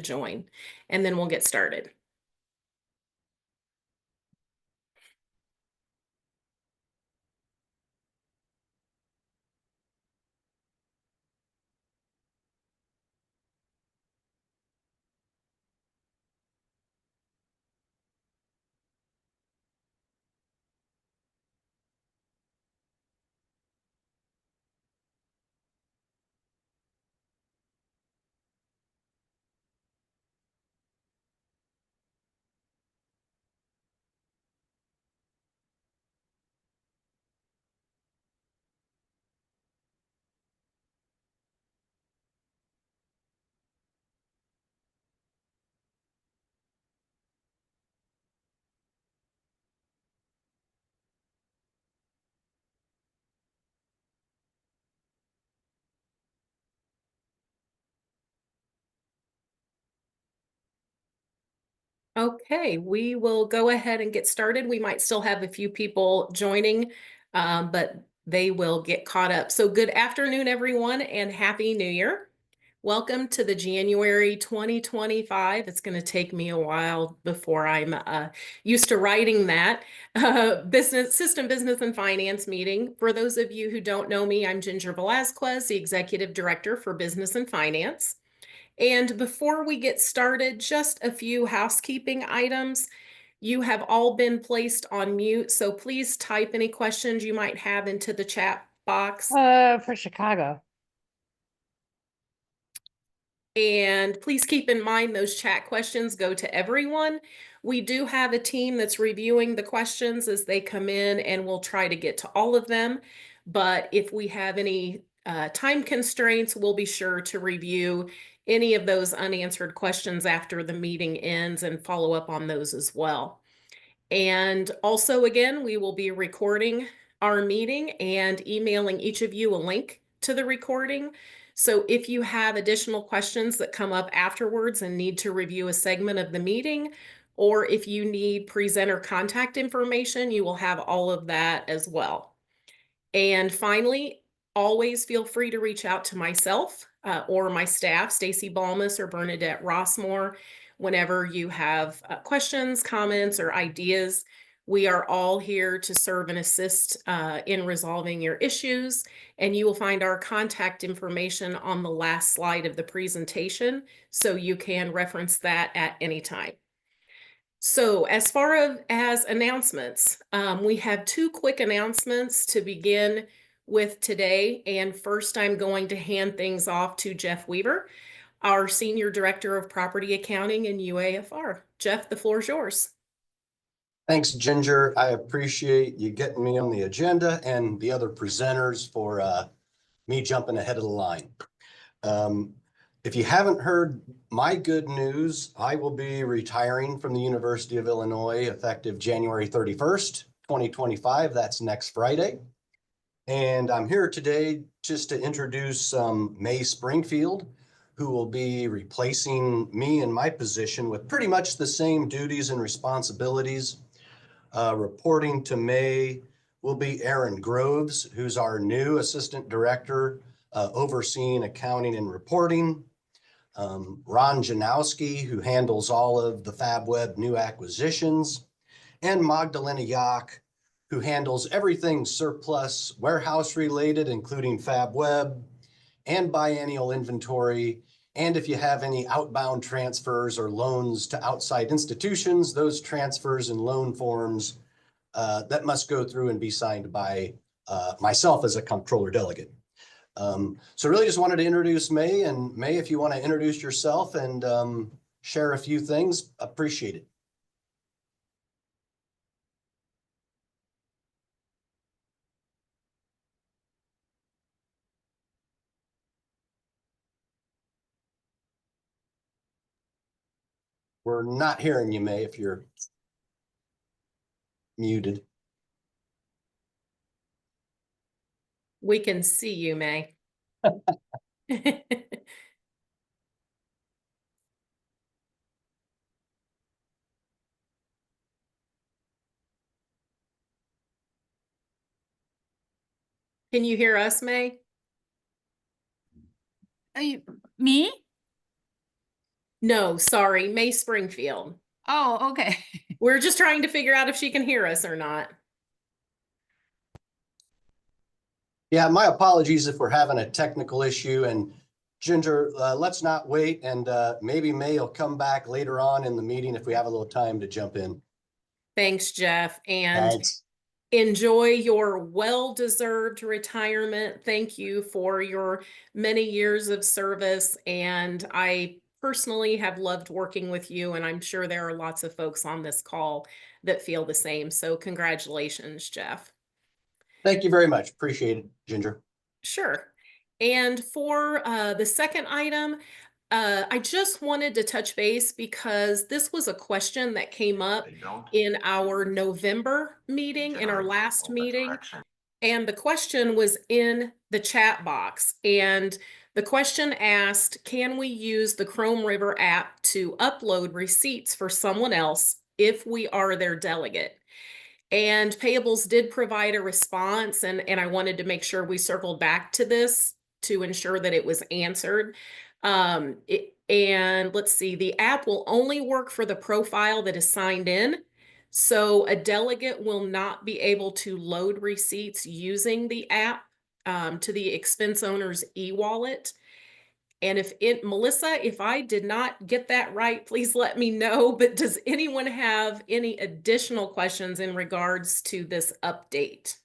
join, and then we'll get started. Okay, we will go ahead and get started. We might still have a few people joining, but they will get caught up. So good afternoon, everyone, and Happy New Year. Welcome to the January 2025. It's going to take me a while before I'm used to writing that business and finance meeting. For those of you who don't know me, I'm Ginger Velazquez, the Executive Director for Business and Finance. And before we get started, just a few housekeeping items. You have all been placed on mute, so please type any questions you might have into the chat box. For Chicago. And please keep in mind those chat questions go to everyone. We do have a team that's reviewing the questions as they come in, and we'll try to get to all of them. But if we have any time constraints, we'll be sure to review any of those unanswered questions after the meeting ends and follow up on those as well. And also, again, we will be recording our meeting and emailing each of you a link to the recording. So if you have additional questions that come up afterwards and need to review a segment of the meeting, or if you need presenter contact information, you will have all of that as well. And finally, always feel free to reach out to myself or my staff, Stacy Balmas or Bernadette Rossmore, whenever you have questions, comments, or ideas. We are all here to serve and assist in resolving your issues, and you will find our contact information on the last slide of the presentation, so you can reference that at any time. So as far as announcements, we have two quick announcements to begin with today. And first, I'm going to hand things off to Jeff Weaver, our Senior Director of Property Accounting and UAFR. Jeff, the floor is yours. Thanks, Ginger. I appreciate you getting me on the agenda and the other presenters for me jumping ahead of the line. If you haven't heard my good news, I will be retiring from the University of Illinois effective January 31st, 2025. That's next Friday. And I'm here today just to introduce May Springfield, who will be replacing me in my position with pretty much the same duties and responsibilities. Reporting to May will be Aaron Groves, who's our new Assistant Director, overseeing accounting and reporting. Ron Janowski, who handles all of the FabWeb new acquisitions, and Magdalena Yak, who handles everything surplus warehouse related, including FabWeb and biennial inventory. And if you have any outbound transfers or loans to outside institutions, those transfers and loan forms that must go through and be signed by myself as a comptroller delegate. So really just wanted to introduce May, and May, if you want to introduce yourself and share a few things, appreciate it. We're not hearing you, May, if you're muted. We can see you, May. Can you hear us, May? Me? No, sorry, May Springfield. Oh, okay. We're just trying to figure out if she can hear us or not. Yeah, my apologies if we're having a technical issue, and Ginger, let's not wait, and maybe May will come back later on in the meeting if we have a little time to jump in. Thanks, Jeff. And Thanks. enjoy your well-deserved retirement. Thank you for your many years of service. And I personally have loved working with you, and I'm sure there are lots of folks on this call that feel the same. So congratulations, Jeff. Thank you very much. Appreciate it, Ginger. Sure. And for the second item, I just wanted to touch base because this was a question that came up in our November meeting, in our last meeting. And the question was in the chat box. And the question asked, can we use the Chrome River app to upload receipts for someone else if we are their delegate? And Payables did provide a response, and I wanted to make sure we circled back to this to ensure that it was answered. And let's see, the app will only work for the profile that is signed in. So a delegate will not be able to load receipts using the app to the expense owner's e-wallet. And Melissa, if I did not get that right, please let me know. But does anyone have any additional questions in regards to this update?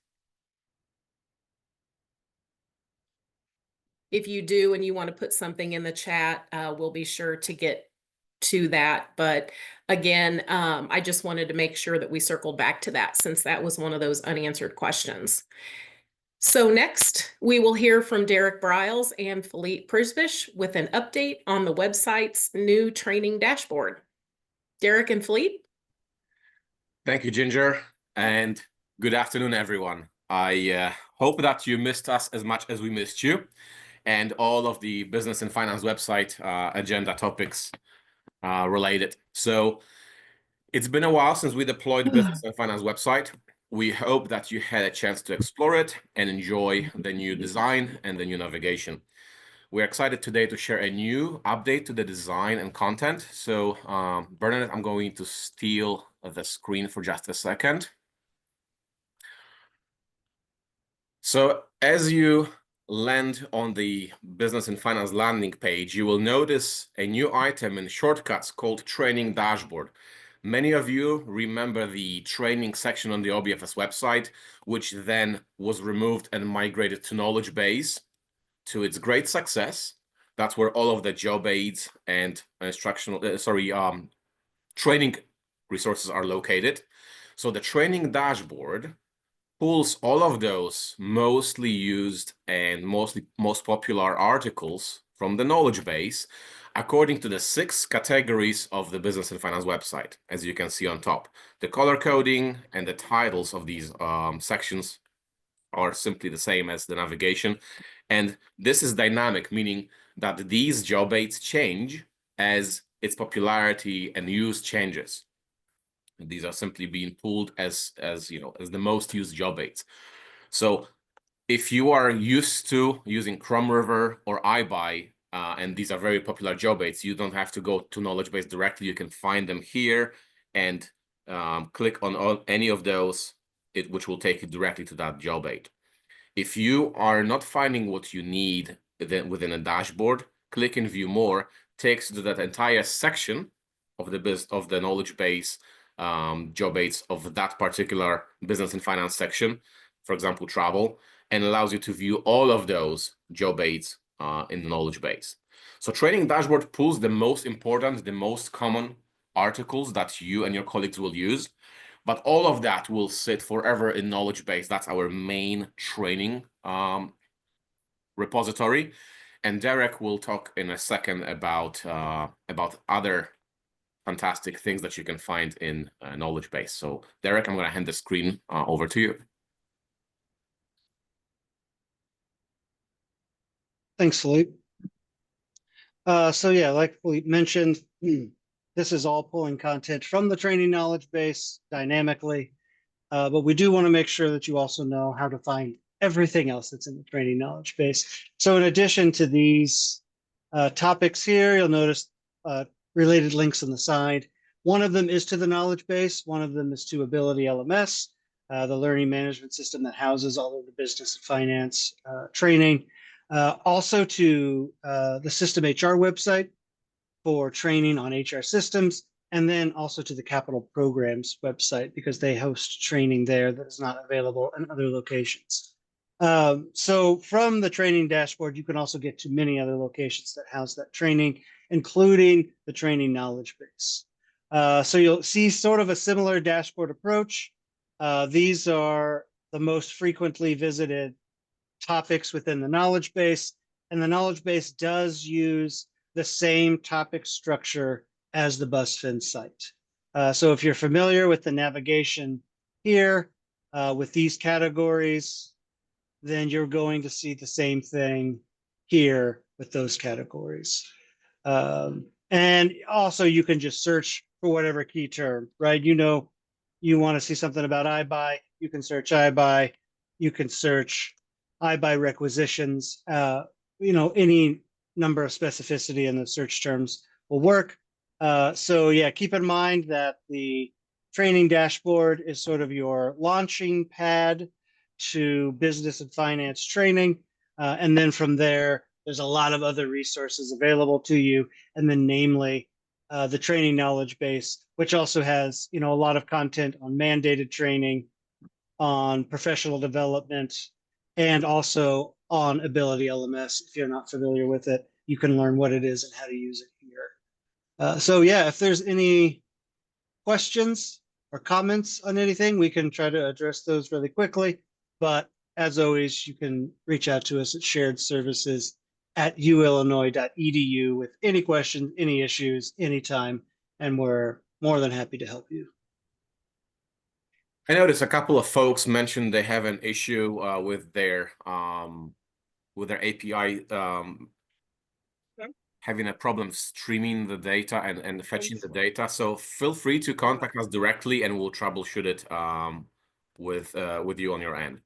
If you do and you want to put something in the chat, we'll be sure to get to that. But again, I just wanted to make sure that we circled back to that since that was one of those unanswered questions. So next, we will hear from Derek Briles and Philippe Prisbish with an update on the website's new training dashboard. Derek and Philippe? Thank you, Ginger, and good afternoon, everyone. I hope that you missed us as much as we missed you, and all of the business and finance website agenda topics related. So it's been a while since we deployed the business and finance website. We hope that you had a chance to explore it and enjoy the new design and the new navigation. We're excited today to share a new update to the design and content. So Bernadette, I'm going to steal the screen for just a second. So as you land on the business and finance landing page, you will notice a new item in shortcuts called Training Dashboard. Many of you remember the training section on the OBFS website, which then was removed and migrated to Knowledge Base. To its great success, that's where all of the job aids and training resources are located. So the Training Dashboard pulls all of those mostly used and most popular articles from the knowledge base according to the 6 categories of the business and finance website, as you can see on top. The color coding and the titles of these sections are simply the same as the navigation. And this is dynamic, meaning that these job aids change as its popularity and use changes. These are simply being pulled as the most used job aids. So if you are used to using Chrome River or iBuy, and these are very popular job aids, you don't have to go to knowledge base directly. You can find them here and click on any of those, which will take you directly to that job aid. If you are not finding what you need within a dashboard, click in View More, takes you to that entire section of the knowledge base job aids of that particular business and finance section, for example, travel, and allows you to view all of those job aids in the knowledge base. So Training Dashboard pulls the most important, the most common articles that you and your colleagues will use, but all of that will sit forever in knowledge base. That's our main training repository. And Derek will talk in a second about other fantastic things that you can find in knowledge base. So Derek, I'm going to hand the screen over to you. Thanks, Philippe. So yeah, like Philippe mentioned, this is all pulling content from the training knowledge base dynamically, but we do want to make sure that you also know how to find everything else that's in the training knowledge base. So in addition to these topics here, you'll notice related links on the side. One of them is to the knowledge base. One of them is to Ability LMS, the learning management system that houses all of the business and finance training. Also to the System HR website for training on HR systems, and then also to the Capital Programs website because they host training there that is not available in other locations. So from the training dashboard, you can also get to many other locations that house that training, including the training knowledge base. So you'll see sort of a similar dashboard approach. These are the most frequently visited topics within the knowledge base, and the knowledge base does use the same topic structure as the BuzzFin site. So if you're familiar with the navigation here with these categories, then you're going to see the same thing here with those categories. And also you can just search for whatever key term, right? You know, you want to see something about iBuy, you can search iBuy, you can search iBuy requisitions, you know, any number of specificity in the search terms will work. So yeah, keep in mind that the training dashboard is sort of your launching pad to business and finance training. And then from there, there's a lot of other resources available to you. And then namely, the training knowledge base, which also has, you know, a lot of content on mandated training, on professional development, and also on Ability LMS. If you're not familiar with it, you can learn what it is and how to use it here. So yeah, if there's any questions or comments on anything, we can try to address those really quickly. But as always, you can reach out to us at sharedservices@uillinois.edu with any questions, any issues, anytime, and we're more than happy to help you. I noticed a couple of folks mentioned they have an issue with their API having a problem streaming the data and fetching the data. So feel free to contact us directly and we'll troubleshoot it with you on your end.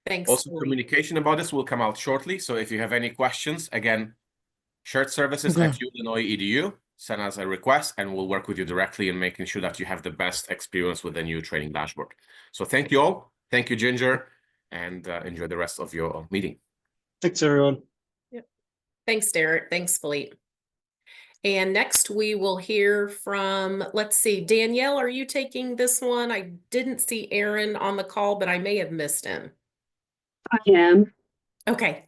Thanks. Also, Lee. communication about this will come out shortly. So if you have any questions, again, sharedservices@uillinois.edu, send us a request and we'll work with you directly in making sure that you have the best experience with the new training dashboard. So thank you all. Thank you, Ginger, and enjoy the rest of your meeting. Thanks, everyone. Thanks, Derek. Thanks, Philippe. And next we will hear from, let's see, Danielle, are you taking this one? I didn't see Aaron on the call, but I may have missed him. I am. Okay.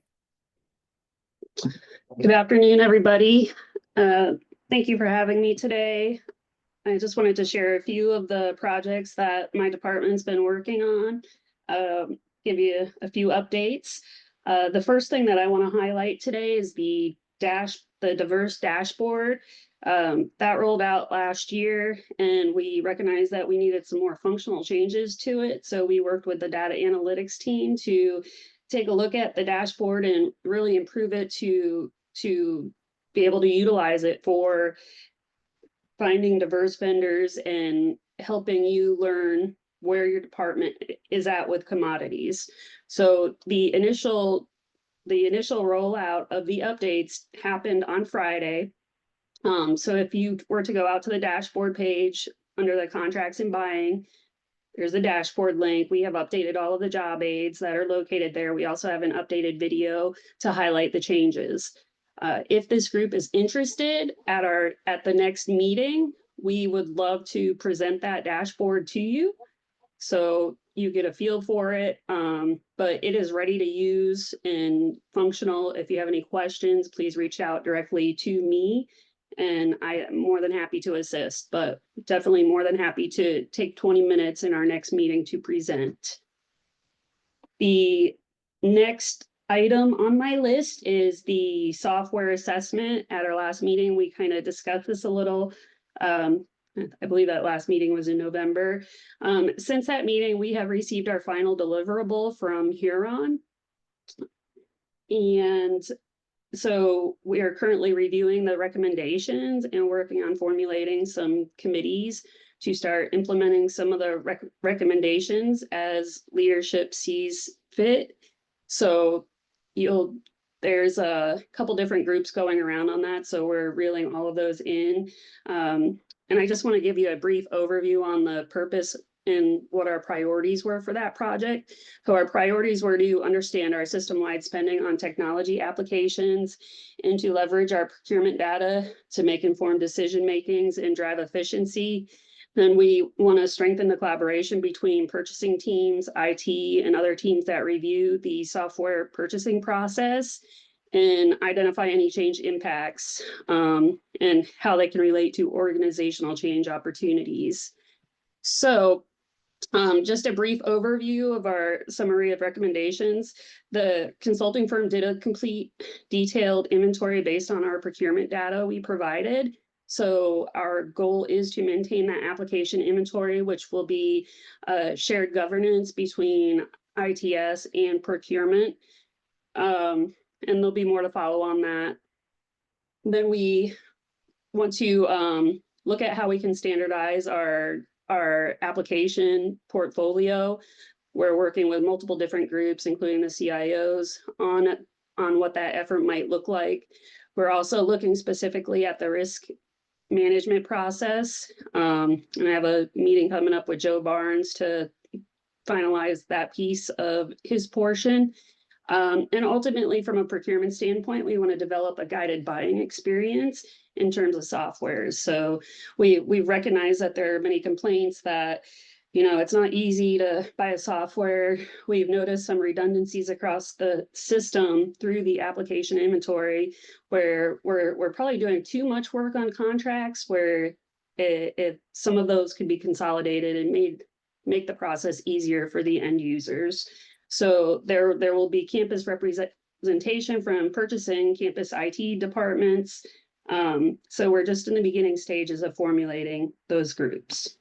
Good afternoon, everybody. Thank you for having me today. I just wanted to share a few of the projects that my department's been working on, give you a few updates. The first thing that I want to highlight today is the diverse dashboard. That rolled out last year, and we recognized that we needed some more functional changes to it. So we worked with the data analytics team to take a look at the dashboard and really improve it to be able to utilize it for finding diverse vendors and helping you learn where your department is at with commodities. So the initial rollout of the updates happened on Friday. So if you were to go out to the dashboard page under the contracts and buying, there's the dashboard link. We have updated all of the job aids that are located there. We also have an updated video to highlight the changes. If this group is interested at the next meeting, we would love to present that dashboard to you, so you get a feel for it. But it is ready to use and functional. If you have any questions, please reach out directly to me, and I am more than happy to assist, but definitely more than happy to take 20 minutes in our next meeting to present. The next item on my list is the software assessment. At our last meeting, we kind of discussed this a little. I believe that last meeting was in November. Since that meeting, we have received our final deliverable from Huron. And so we are currently reviewing the recommendations and working on formulating some committees to start implementing some of the recommendations as leadership sees fit. So you'll there's a couple different groups going around on that, so we're reeling all of those in. And I just want to give you a brief overview on the purpose and what our priorities were for that project. So our priorities were to understand our system-wide spending on technology applications and to leverage our procurement data to make informed decision makings and drive efficiency. Then we want to strengthen the collaboration between purchasing teams, IT, and other teams that review the software purchasing process and identify any change impacts and how they can relate to organizational change opportunities. So just a brief overview of our summary of recommendations. The consulting firm did a complete detailed inventory based on our procurement data we provided. So our goal is to maintain that application inventory, which will be shared governance between ITS and procurement. And there'll be more to follow on that. Then we want to look at how we can standardize our application portfolio. We're working with multiple different groups, including the CIOs, on what that effort might look like. We're also looking specifically at the risk management process. And I have a meeting coming up with Joe Barnes to finalize that piece of his portion. And ultimately, from a procurement standpoint, we want to develop a guided buying experience in terms of software. So we recognize that there are many complaints that, you know, it's not easy to buy a software. We've noticed some redundancies across the system through the application inventory, where we're probably doing too much work on contracts, where some of those could be consolidated and make the process easier for the end users. So there will be campus representation from purchasing, campus IT departments. So we're just in the beginning stages of formulating those groups.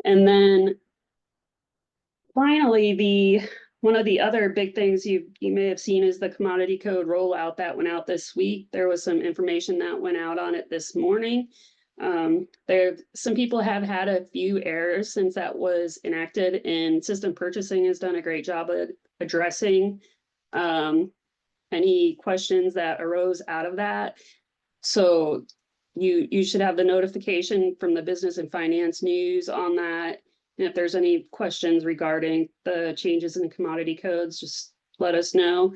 And then finally, one of the other big things you may have seen is the commodity code rollout that went out this week. There was some information that went out on it this morning. Some people have had a few errors since that was enacted, and system purchasing has done a great job of addressing any questions that arose out of that. So you should have the notification from the Business and Finance News on that. And if there's any questions regarding the changes in the commodity codes, just let us know.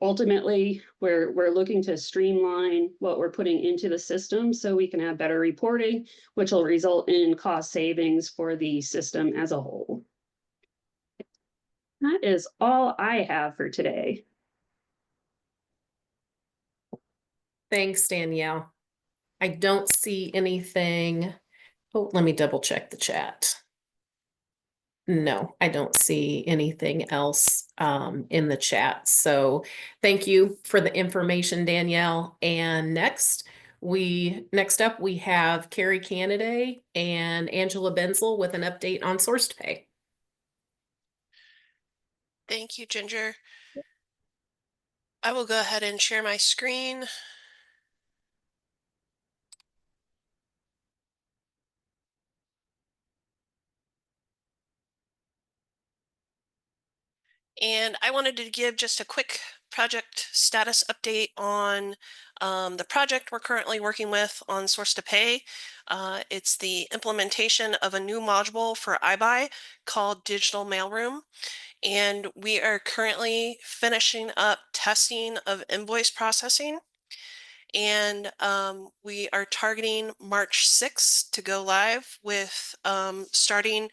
Ultimately, we're looking to streamline what we're putting into the system so we can have better reporting, which will result in cost savings for the system as a whole. That is all I have for today. Thanks, Danielle. I don't see anything. Oh, let me double check the chat. No, I don't see anything else in the chat. So thank you for the information, Danielle. And next up, we have Carrie Canaday and Angela Benzel with an update on SourcePay. Thank you, Ginger. I will go ahead and share my screen. And I wanted to give just a quick project status update on the project we're currently working with on Source2Pay. It's the implementation of a new module for iBuy called Digital Mailroom. And we are currently finishing up testing of invoice processing. And we are targeting March 6th to go live with starting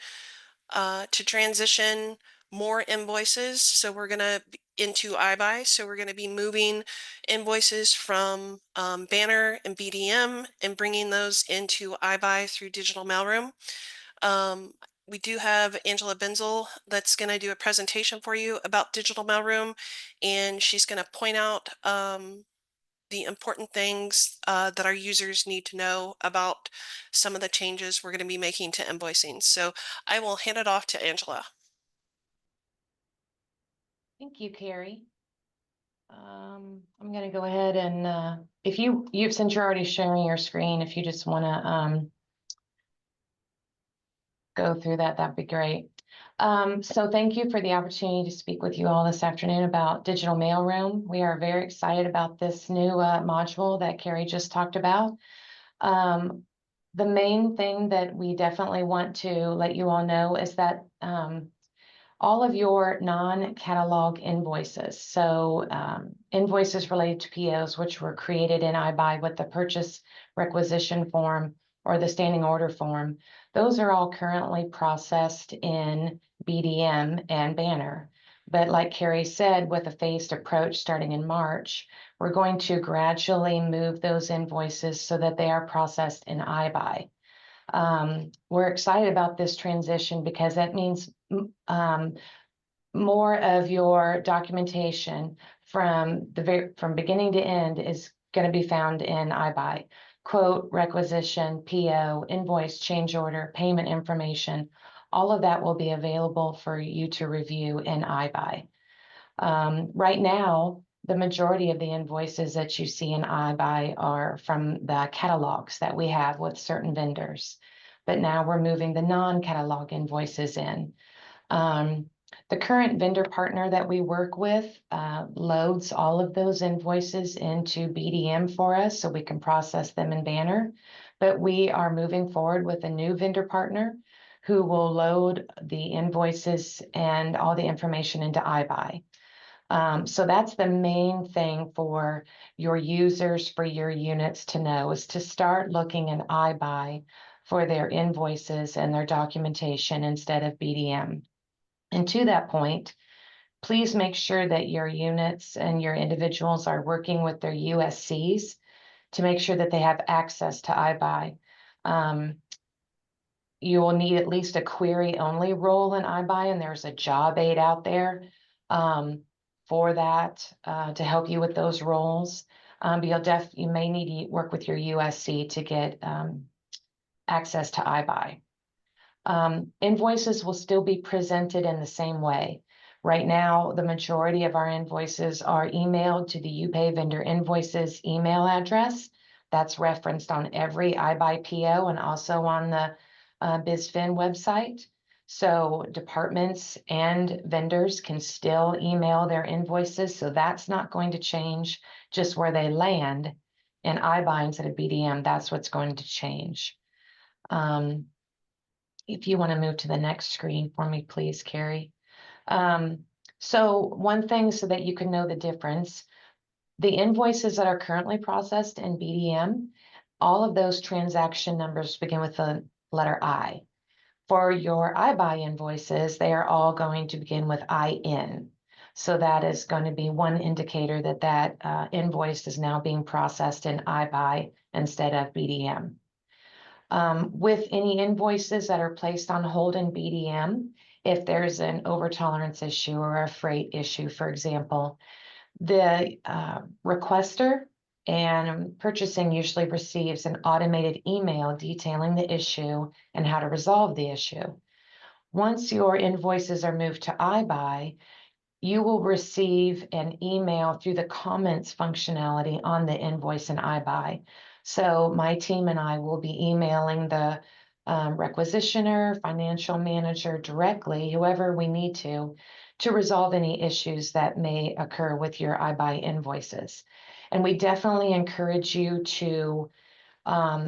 to transition more invoices. So we're going to into iBuy. So we're going to be moving invoices from Banner and BDM and bringing those into iBuy through Digital Mailroom. We do have Angela Benzel that's going to do a presentation for you about Digital Mailroom, and she's going to point out the important things that our users need to know about some of the changes we're going to be making to invoicing. So I will hand it off to Angela. Thank you, Carrie. I'm going to go ahead and if since you're already sharing your screen, if you just want to go through that, that'd be great. So thank you for the opportunity to speak with you all this afternoon about digital mailroom. We are very excited about this new module that Carrie just talked about. The main thing that we definitely want to let you all know is that all of your non-catalog invoices, so invoices related to POs, which were created in iBuy with the purchase requisition form or the standing order form, those are all currently processed in BDM and Banner. But like Carrie said, with a phased approach starting in March, we're going to gradually move those invoices so that they are processed in iBuy. We're excited about this transition because that means more of your documentation from beginning to end is going to be found in iBuy. Quote, requisition, PO, invoice, change order, payment information, all of that will be available for you to review in iBuy. Right now, the majority of the invoices that you see in iBuy are from the catalogs that we have with certain vendors. But now we're moving the non-catalog invoices in. The current vendor partner that we work with loads all of those invoices into BDM for us so we can process them in Banner. But we are moving forward with a new vendor partner who will load the invoices and all the information into iBuy. So that's the main thing for your users, for your units to know, is to start looking in iBuy for their invoices and their documentation instead of BDM. And to that point, please make sure that your units and your individuals are working with their USCs to make sure that they have access to iBuy. You will need at least a query-only role in iBuy, and there's a job aid out there for that to help you with those roles. But you may need to work with your USC to get access to iBuy. Invoices will still be presented in the same way. Right now, the majority of our invoices are emailed to the UPay vendor invoices email address. That's referenced on every iBuy PO and also on the BizFin website. So departments and vendors can still email their invoices. So that's not going to change, just where they land in iBuy instead of BDM. That's what's going to change. If you want to move to the next screen for me, please, Carrie. So one thing so that you can know the difference, the invoices that are currently processed in BDM, all of those transaction numbers begin with the letter I. For your iBuy invoices, they are all going to begin with IN. So that is going to be one indicator that that invoice is now being processed in iBuy instead of BDM. With any invoices that are placed on hold in BDM, if there's an overtolerance issue or a freight issue, for example, the requester and purchasing usually receives an automated email detailing the issue and how to resolve the issue. Once your invoices are moved to iBuy, you will receive an email through the comments functionality on the invoice in iBuy. So my team and I will be emailing the requisitioner, financial manager directly, whoever we need to resolve any issues that may occur with your iBuy invoices. And we definitely encourage you to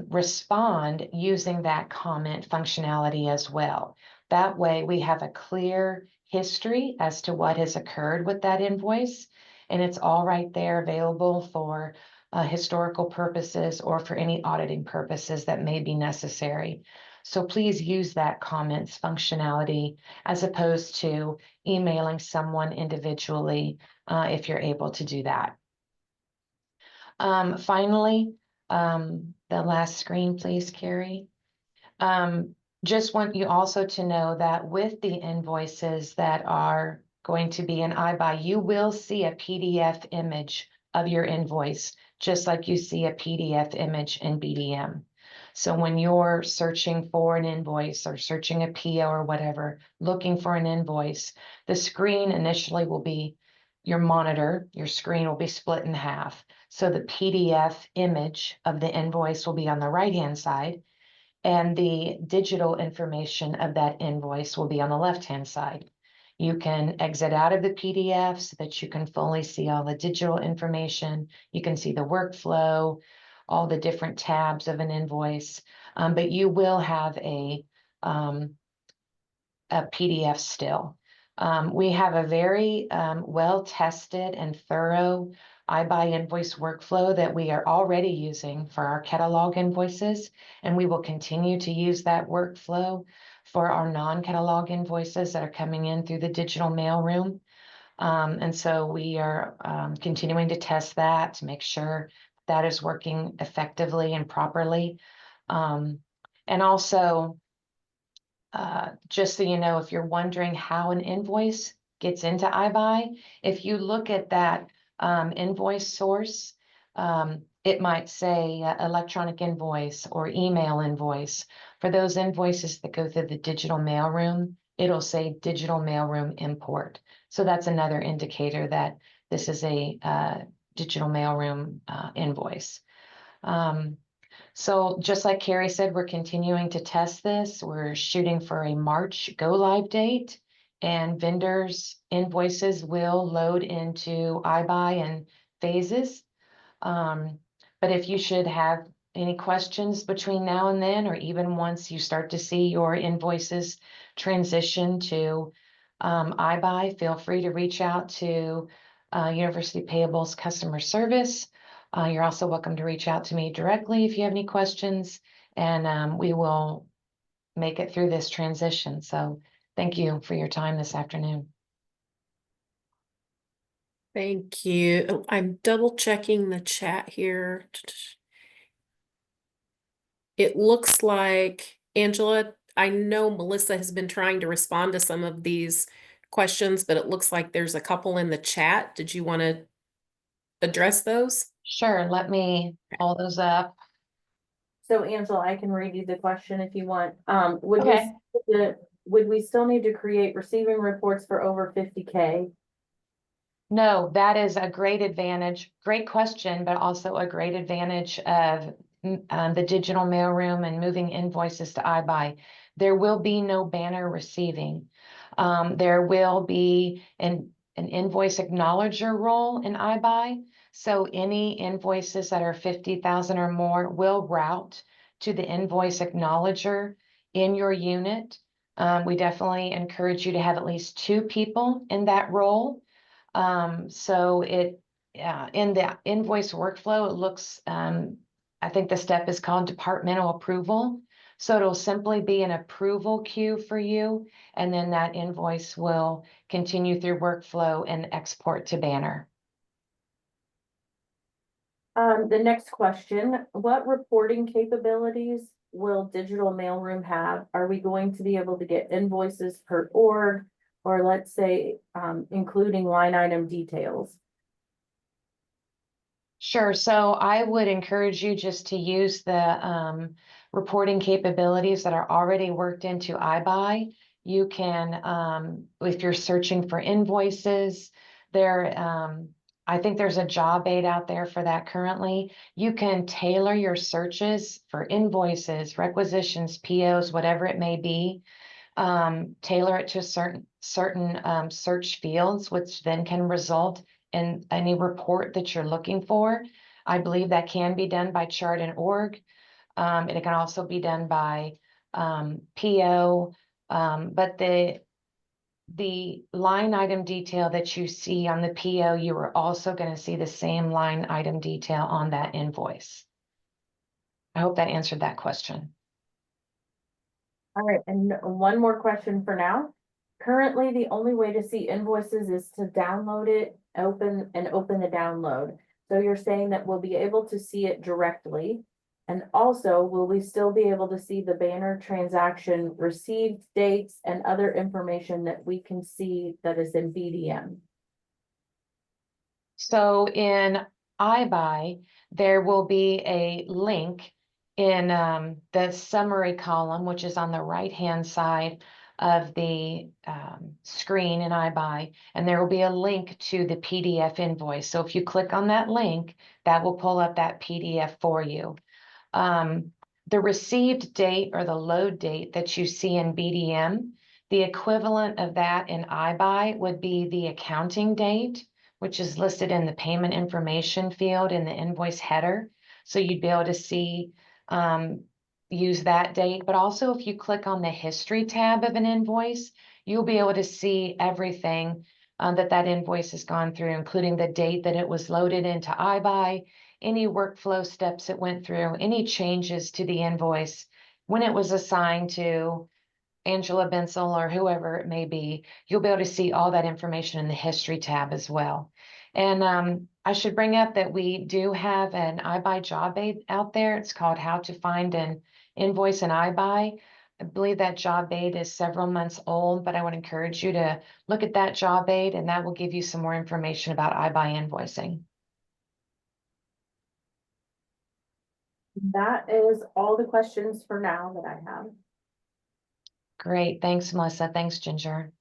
respond using that comment functionality as well. That way we have a clear history as to what has occurred with that invoice, and it's all right there available for historical purposes or for any auditing purposes that may be necessary. So please use that comments functionality as opposed to emailing someone individually if you're able to do that. Finally, the last screen, please, Carrie. Just want you also to know that with the invoices that are going to be in iBuy, you will see a PDF image of your invoice, just like you see a PDF image in BDM. So when you're searching for an invoice or searching a PO or whatever, looking for an invoice, the screen initially will be your monitor, your screen will be split in half. So the PDF image of the invoice will be on the right-hand side. And the digital information of that invoice will be on the left-hand side. You can exit out of the PDF so that you can fully see all the digital information. You can see the workflow, all the different tabs of an invoice, but you will have a PDF still. We have a very well-tested and thorough iBuy invoice workflow that we are already using for our catalog invoices, and we will continue to use that workflow for our non-catalog invoices that are coming in through the digital mailroom. And so we are continuing to test that to make sure that is working effectively and properly. And also, just so you know, if you're wondering how an invoice gets into iBuy, if you look at that invoice source, it might say electronic invoice or email invoice. For those invoices that go through the digital mailroom, it'll say digital mailroom import. So that's another indicator that this is a digital mailroom invoice. So just like Carrie said, we're continuing to test this. We're shooting for a March go live date, and vendors' invoices will load into iBuy in phases. But if you should have any questions between now and then, or even once you start to see your invoices transition to iBuy, feel free to reach out to University Payables customer service. You're also welcome to reach out to me directly if you have any questions, and we will make it through this transition. So thank you for your time this afternoon. Thank you. Oh, I'm double checking the chat here. It looks like, Angela, I know Melissa has been trying to respond to some of these questions, but it looks like there's a couple in the chat. Did you want to address those? Sure, let me pull those up. So Angela, I can read you the question if you want. Okay. Would we still need to create receiving reports for over 50K? No, that is a great advantage. Great question, but also a great advantage of the digital mailroom and moving invoices to iBuy. There will be no banner receiving. There will be an invoice acknowledger role in iBuy. So any invoices that are 50,000 or more will route to the invoice acknowledger in your unit. We definitely encourage you to have at least 2 people in that role. So it, in the invoice workflow, it looks, I think the step is called departmental approval. So it'll simply be an approval queue for you, and then that invoice will continue through workflow and export to banner. The next question, what reporting capabilities will digital mailroom have? Are we going to be able to get invoices per org, or let's say, including line item details? Sure. So I would encourage you just to use the reporting capabilities that are already worked into iBuy. You can, if you're searching for invoices, I think there's a job aid out there for that currently. You can tailor your searches for invoices, requisitions, POs, whatever it may be. Tailor it to certain search fields, which then can result in any report that you're looking for. I believe that can be done by chart and org. And it can also be done by PO, but the line item detail that you see on the PO, you are also going to see the same line item detail on that invoice. I hope that answered that question. All right, and one more question for now. Currently, the only way to see invoices is to download it, open the download. So you're saying that we'll be able to see it directly. And also, will we still be able to see the banner transaction received dates and other information that we can see that is in BDM? So in iBuy, there will be a link in the summary column, which is on the right-hand side of the screen in iBuy, and there will be a link to the PDF invoice. So if you click on that link, that will pull up that PDF for you. the received date or the load date that you see in BDM, the equivalent of that in iBuy would be the accounting date, which is listed in the payment information field in the invoice header. So you'd be able to see, use that date, but also if you click on the history tab of an invoice, you'll be able to see everything that invoice has gone through, including the date that it was loaded into iBuy, any workflow steps it went through, any changes to the invoice, when it was assigned to Angela Bensel or whoever it may be. You'll be able to see all that information in the history tab as well. And I should bring up that we do have an iBuy job aid out there. It's called How to Find an Invoice in iBuy. I believe that job aid is several months old, but I would encourage you to look at that job aid, and that will give you some more information about iBuy invoicing. That is all the questions for now that I have. Great. Thanks, Melissa. Thanks, Ginger.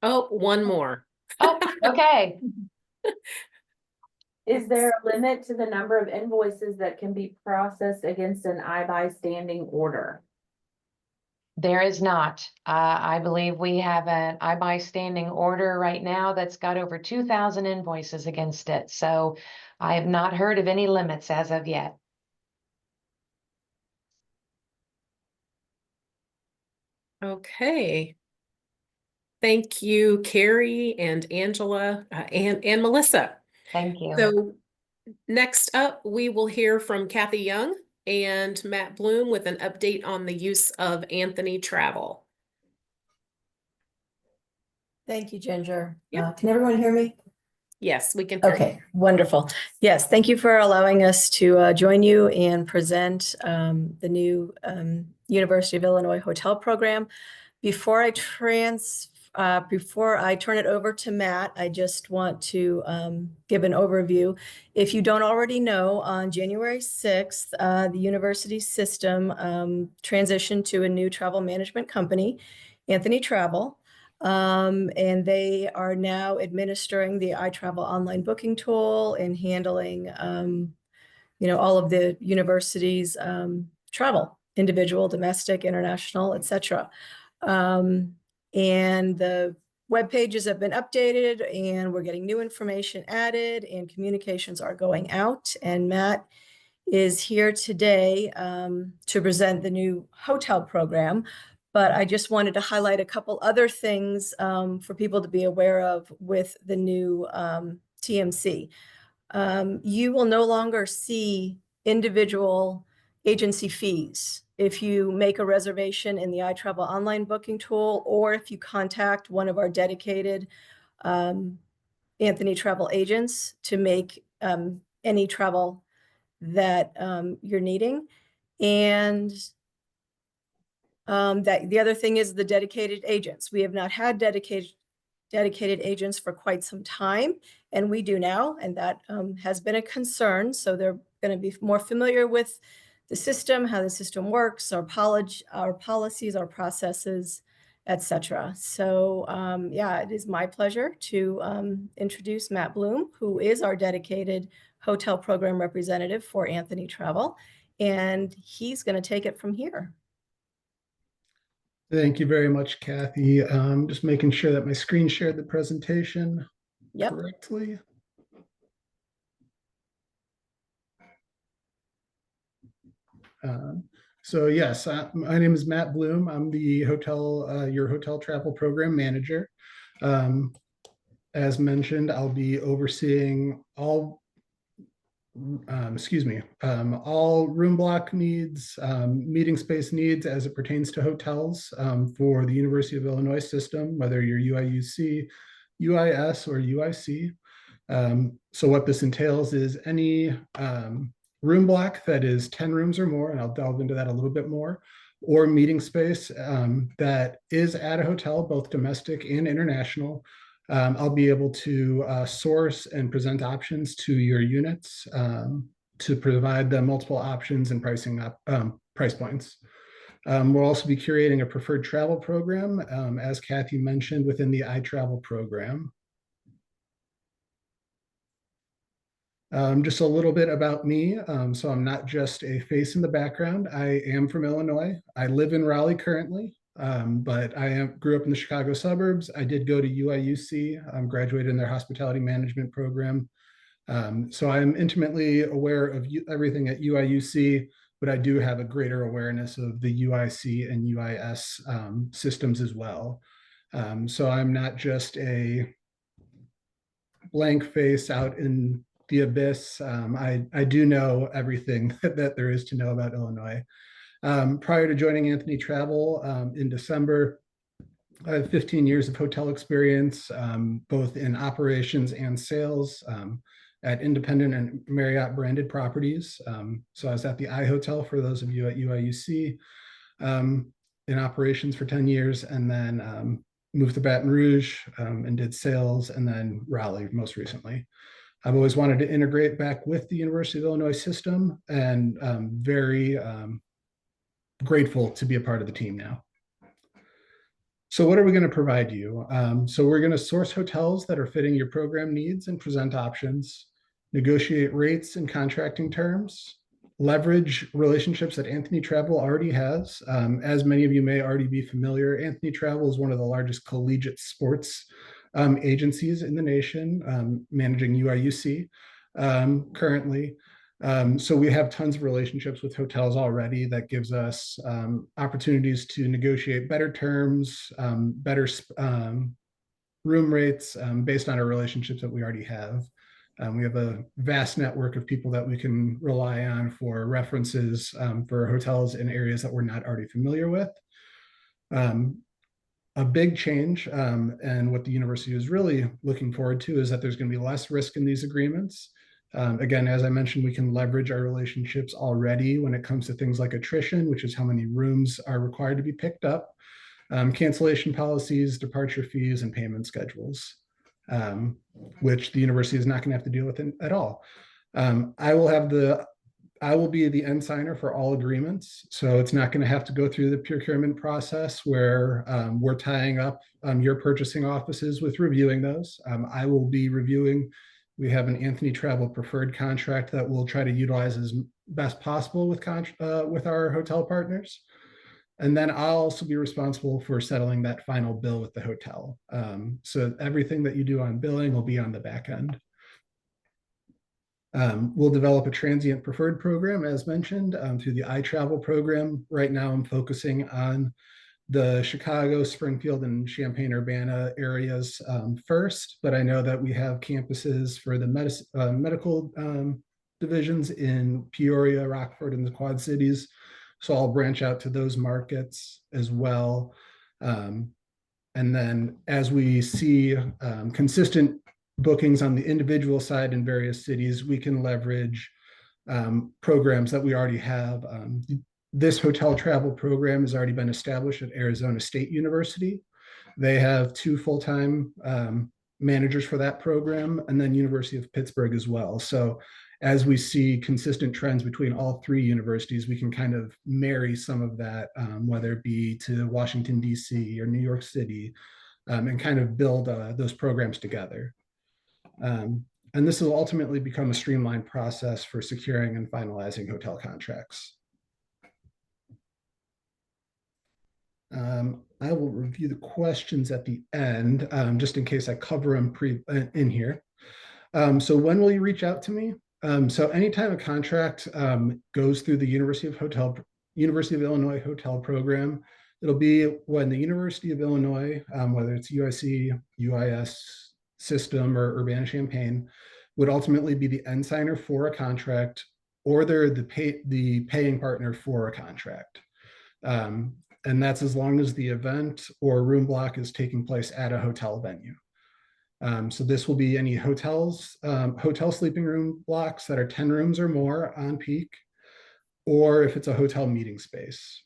Oh, one more. Oh, okay. Is there a limit to the number of invoices that can be processed against an iBuy standing order? There is not. I believe we have an iBuy standing order right now that's got over 2,000 invoices against it. So I have not heard of any limits as of yet. Okay. Thank you, Carrie and Angela and Melissa. Thank you. So next up, we will hear from Kathy Young and Matt Bloom with an update on the use of Anthony Travel. Thank you, Ginger. Yep. Can everyone hear me? Yes, we can hear you. Okay, wonderful. Yes, thank you for allowing us to join you and present the new University of Illinois hotel program. Before I turn it over to Matt, I just want to give an overview. If you don't already know, on January 6th, the university system transitioned to a new travel management company, Anthony Travel. And they are now administering the iTravel online booking tool and handling, all of the university's travel, individual, domestic, international, etc. And the web pages have been updated, and we're getting new information added, and communications are going out. And Matt is here today to present the new hotel program. But I just wanted to highlight a couple other things for people to be aware of with the new TMC. You will no longer see individual agency fees if you make a reservation in the iTravel online booking tool, or if you contact one of our dedicated Anthony Travel agents to make any travel that you're needing. And that the other thing is the dedicated agents. We have not had dedicated agents for quite some time, and we do now, and that has been a concern. So they're going to be more familiar with the system, how the system works, our policies, our processes, etc. So yeah, it is my pleasure to introduce Matt Bloom, who is our dedicated hotel program representative for Anthony Travel, and he's going to take it from here. Thank you very much, Kathy. Just making sure that my screen shared the presentation correctly. So yes, my name is Matt Bloom. I'm the your hotel travel program manager. As mentioned, I'll be overseeing all room block needs, meeting space needs as it pertains to hotels for the University of Illinois system, whether you're UIUC, UIS, or UIC. So what this entails is any room block that is 10 rooms or more, and I'll delve into that a little bit more, or meeting space that is at a hotel, both domestic and international. I'll be able to source and present options to your units to provide them multiple options and pricing price points. We'll also be curating a preferred travel program, as Kathy mentioned, within the iTravel program. Just a little bit about me. So I'm not just a face in the background. I am from Illinois. I live in Raleigh currently, but grew up in the Chicago suburbs. I did go to UIUC, graduated in their hospitality management program. So I'm intimately aware of everything at UIUC, but I do have a greater awareness of the UIC and UIS systems as well. So I'm not just a blank face out in the abyss. I do know everything that there is to know about Illinois. Prior to joining Anthony Travel in December, I have 15 years of hotel experience, both in operations and sales at independent and Marriott branded properties. So I was at the iHotel for those of you at UIUC in operations for 10 years, and then moved to Baton Rouge and did sales, and then Raleigh most recently. I've always wanted to integrate back with the University of Illinois system, and very grateful to be a part of the team now. So what are we going to provide you? So we're going to source hotels that are fitting your program needs and present options, negotiate rates and contracting terms, leverage relationships that Anthony Travel already has. As many of you may already be familiar, Anthony Travel is one of the largest collegiate sports agencies in the nation, managing UIUC currently. So we have tons of relationships with hotels already that gives us opportunities to negotiate better terms, better room rates based on our relationships that we already have. We have a vast network of people that we can rely on for references for hotels in areas that we're not already familiar with. A big change, and what the university is really looking forward to, is that there's going to be less risk in these agreements. Again, as I mentioned, we can leverage our relationships already when it comes to things like attrition, which is how many rooms are required to be picked up, cancellation policies, departure fees, and payment schedules, which the university is not going to have to deal with at all. I will be the end signer for all agreements. So it's not going to have to go through the procurement process where we're tying up your purchasing offices with reviewing those. I will be reviewing. We have an Anthony Travel preferred contract that we'll try to utilize as best possible with our hotel partners. And then I'll also be responsible for settling that final bill with the hotel. So everything that you do on billing will be on the back end. We'll develop a transient preferred program, as mentioned, through the iTravel program. Right now, I'm focusing on the Chicago, Springfield, and Champaign-Urbana areas first, but I know that we have campuses for the medical divisions in Peoria, Rockford, and the Quad Cities. So I'll branch out to those markets as well. And then as we see consistent bookings on the individual side in various cities, we can leverage programs that we already have. This hotel travel program has already been established at Arizona State University. They have 2 full-time managers for that program, and then University of Pittsburgh as well. So as we see consistent trends between all 3 universities, we can kind of marry some of that, whether it be to Washington, D.C. or New York City, and kind of build those programs together. And this will ultimately become a streamlined process for securing and finalizing hotel contracts. I will review the questions at the end, just in case I cover them in here. So when will you reach out to me? So anytime a contract goes through the University of Illinois hotel program, it'll be when the University of Illinois, whether it's UIC, UIS system, or Urbana-Champaign, would ultimately be the end signer for a contract, or they're the paying partner for a contract. And that's as long as the event or room block is taking place at a hotel venue. So this will be any hotel sleeping room blocks that are 10 rooms or more on peak, or if it's a hotel meeting space.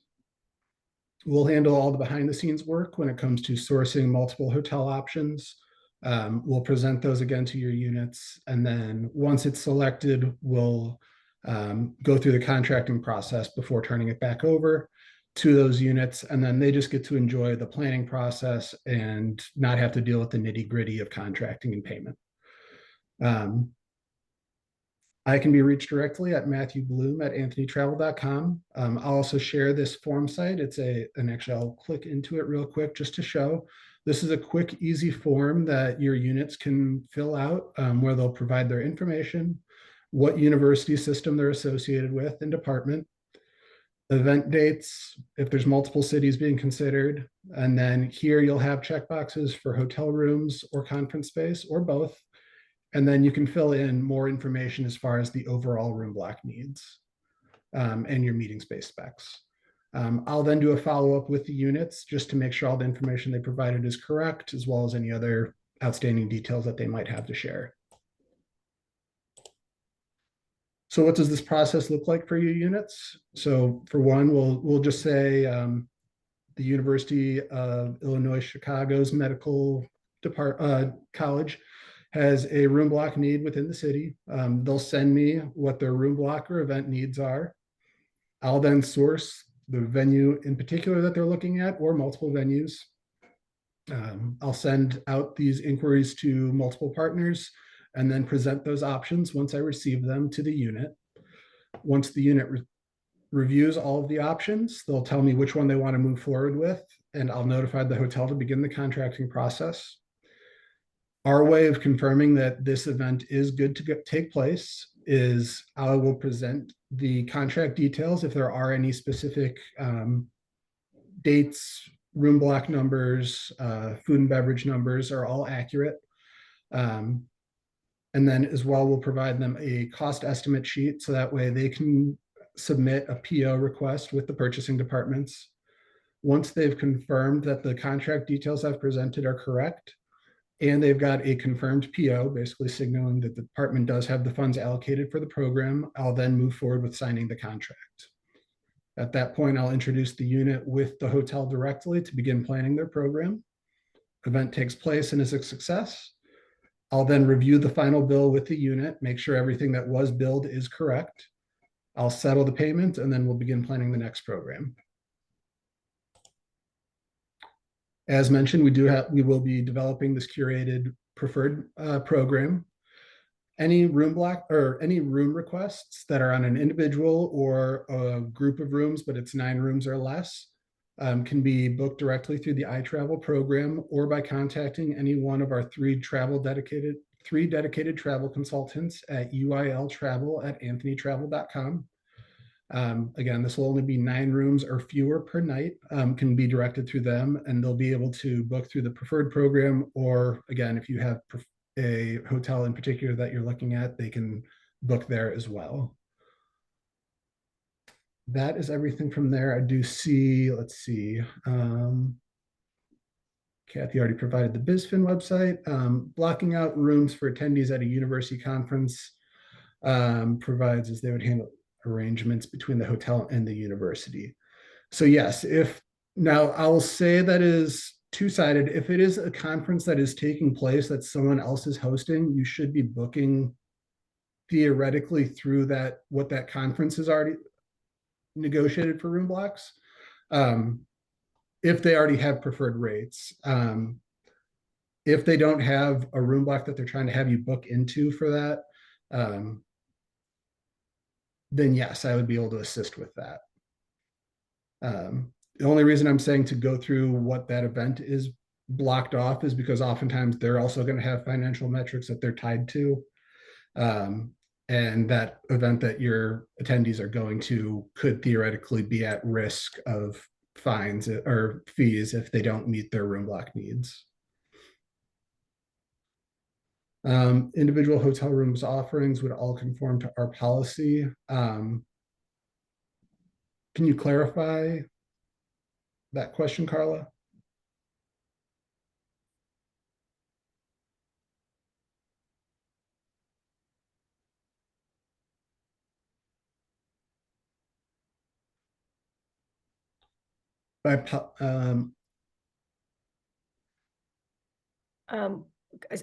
We'll handle all the behind the scenes work when it comes to sourcing multiple hotel options. We'll present those again to your units. And then once it's selected, we'll go through the contracting process before turning it back over to those units. And then they just get to enjoy the planning process and not have to deal with the nitty gritty of contracting and payment. I can be reached directly at matthewbloom@anthonytravel.com. I'll also share this form site. And actually I'll click into it real quick just to show. This is a quick, easy form that your units can fill out where they'll provide their information, what university system they're associated with and department, event dates, if there's multiple cities being considered. And then here you'll have checkboxes for hotel rooms or conference space or both. And then you can fill in more information as far as the overall room block needs and your meeting space specs. I'll then do a follow-up with the units just to make sure all the information they provided is correct, as well as any other outstanding details that they might have to share. So what does this process look like for your units? So for one, we'll just say the University of Illinois Chicago's medical college has a room block need within the city. They'll send me what their room block or event needs are. I'll then source the venue in particular that they're looking at or multiple venues. I'll send out these inquiries to multiple partners and then present those options once I receive them to the unit. Once the unit reviews all of the options, they'll tell me which one they want to move forward with, and I'll notify the hotel to begin the contracting process. Our way of confirming that this event is good to take place is I will present the contract details if there are any specific dates, room block numbers, food and beverage numbers are all accurate. And then as well, we'll provide them a cost estimate sheet so that way they can submit a PO request with the purchasing departments. Once they've confirmed that the contract details I've presented are correct, and they've got a confirmed PO, basically signaling that the department does have the funds allocated for the program, I'll then move forward with signing the contract. At that point, I'll introduce the unit with the hotel directly to begin planning their program. Event takes place and is a success. I'll then review the final bill with the unit, make sure everything that was billed is correct. I'll settle the payment, and then we'll begin planning the next program. As mentioned, we will be developing this curated preferred program. Any room block or any room requests that are on an individual or a group of rooms, but it's 9 rooms or less, can be booked directly through the iTravel program or by contacting any one of our 3 dedicated travel consultants at uiltravel@anthonytravel.com. Again, this will only be 9 rooms or fewer per night, can be directed through them, and they'll be able to book through the preferred program, or again, if you have a hotel in particular that you're looking at, they can book there as well. That is everything from there. I do see, let's see. Kathy already provided the BizFin website. Blocking out rooms for attendees at a university conference provides as they would handle arrangements between the hotel and the university. So yes, now I'll say that is two-sided. If it is a conference that is taking place that someone else is hosting, you should be booking theoretically through what that conference is already negotiated for room blocks. If they already have preferred rates. If they don't have a room block that they're trying to have you book into for that, then yes, I would be able to assist with that. The only reason I'm saying to go through what that event is blocked off is because oftentimes they're also going to have financial metrics that they're tied to. And that event that your attendees are going to could theoretically be at risk of fines or fees if they don't meet their room block needs. Individual hotel rooms offerings would all conform to our policy. Can you clarify that question, Carla?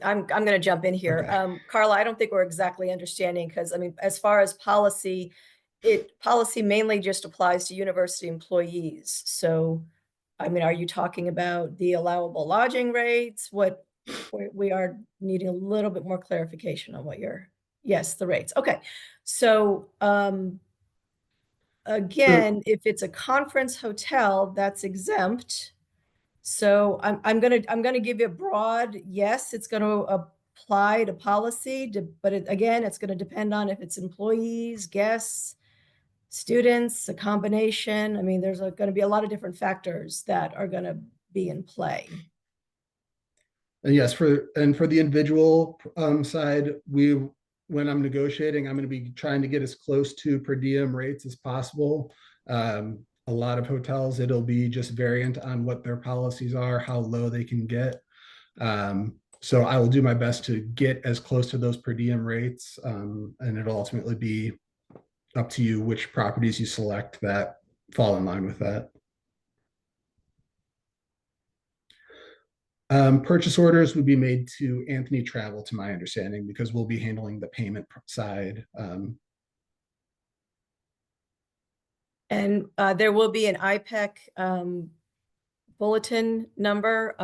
I'm going to jump in here. Okay. Carla, I don't think we're exactly understanding, because I mean, as far as policy, policy mainly just applies to university employees. So, I mean, are you talking about the allowable lodging rates? We are needing a little bit more clarification on what you're Yes, the rates. Okay. So, again, if it's a conference hotel, that's exempt. So I'm gonna give you a broad yes, it's gonna apply to policy, but again, it's gonna depend on if it's employees, guests, students, a combination. I mean, there's gonna be a lot of different factors that are gonna be in play. And yes, for the individual side, when I'm negotiating, I'm going to be trying to get as close to per diem rates as possible. A lot of hotels, it'll be just variant on what their policies are, how low they can get. So I will do my best to get as close to those per diem rates, and it'll ultimately be up to you which properties you select that fall in line with that. Purchase orders would be made to Anthony Travel, to my understanding, because we'll be handling the payment side. And there will be an IPEC bulletin number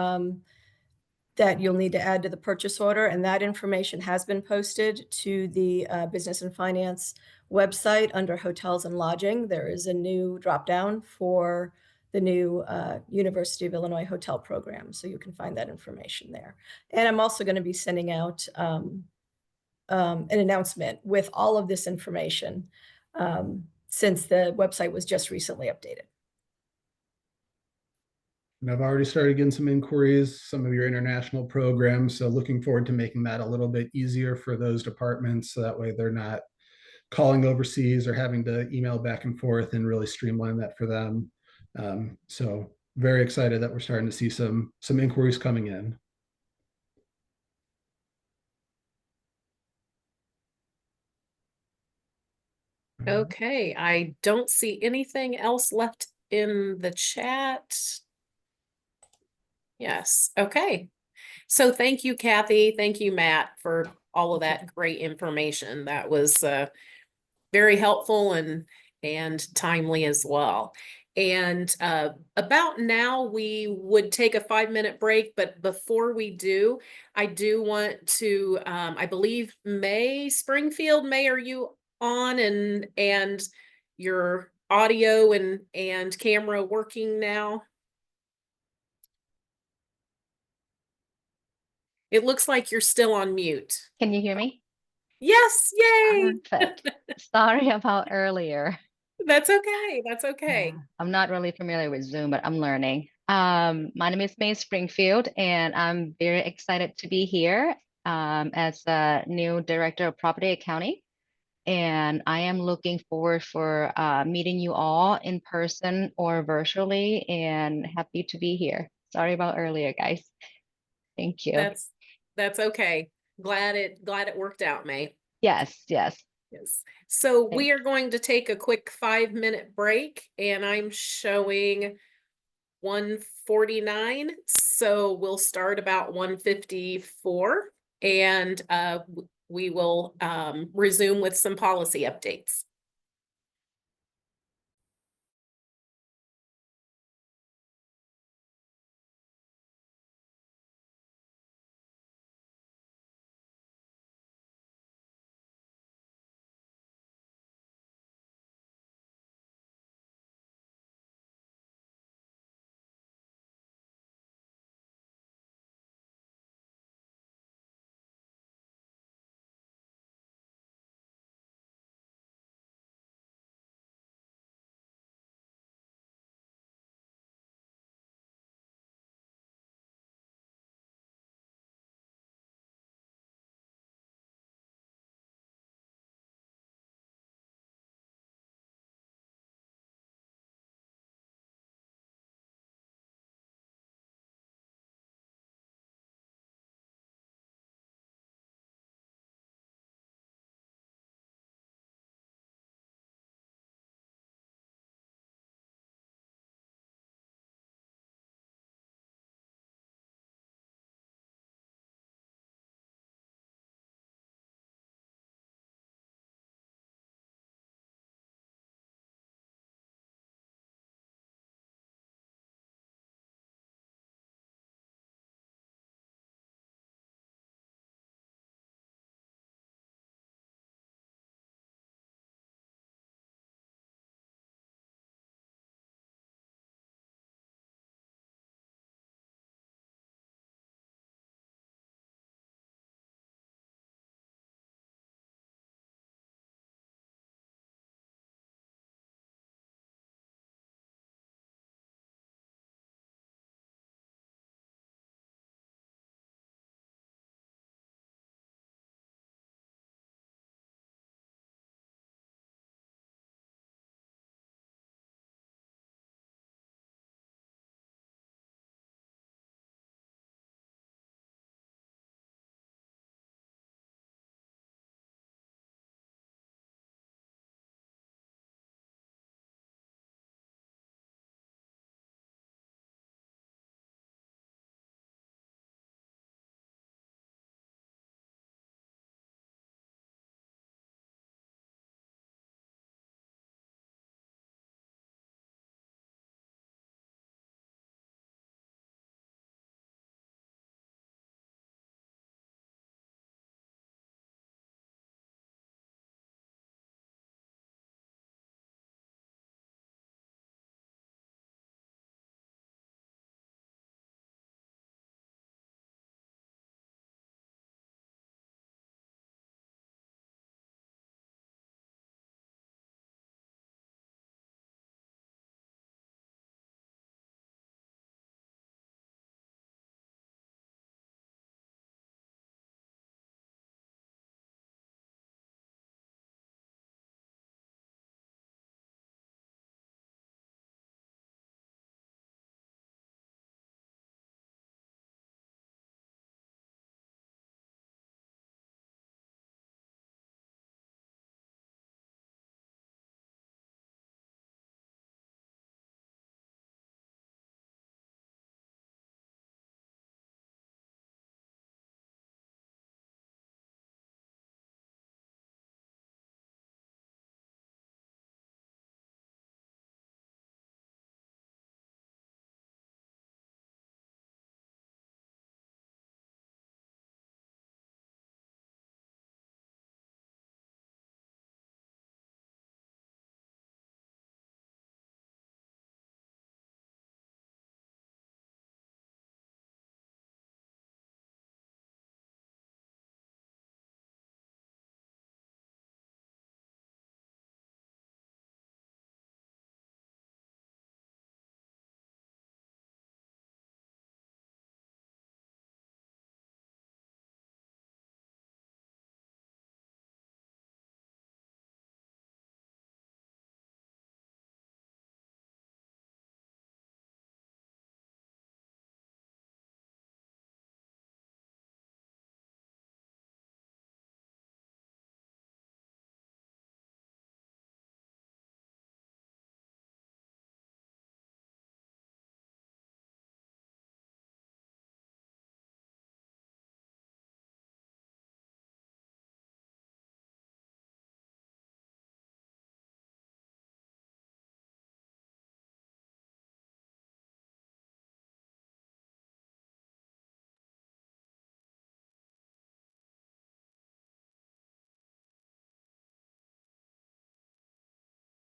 that you'll need to add to the purchase order, and that information has been posted to the Business and Finance website under Hotels and Lodging. There is a new drop-down for the new University of Illinois Hotel Program, so you can find that information there. And I'm also going to be sending out an announcement with all of this information since the website was just recently updated. And I've already started getting some inquiries, some of your international programs. So looking forward to making that a little bit easier for those departments. So that way they're not calling overseas or having to email back and forth, and really streamline that for them. So very excited that we're starting to see some inquiries coming in. Okay, I don't see anything else left in the chat. Yes, okay. So thank you, Kathy. Thank you, Matt, for all of that great information. That was very helpful and timely as well. And about now, we would take a 5-minute break, but before we do, I do want to, I believe May Springfield, May, are you on and your audio and camera working now? It looks like you're still on mute. Can you hear me? Yes, yay! Perfect. Sorry about earlier. That's okay. That's okay. Yeah, I'm not really familiar with Zoom, but I'm learning. My name is May Springfield, and I'm very excited to be here as a new director of property accounting. And I am looking forward for meeting you all in person or virtually, and happy to be here. Sorry about earlier, guys. Thank you. That's okay. Glad it worked out, May. Yes, yes. Yes. So we Thanks. are going to take a quick 5-minute break, and I'm showing 1:49. So we'll start about 1:54, and we will resume with some policy updates.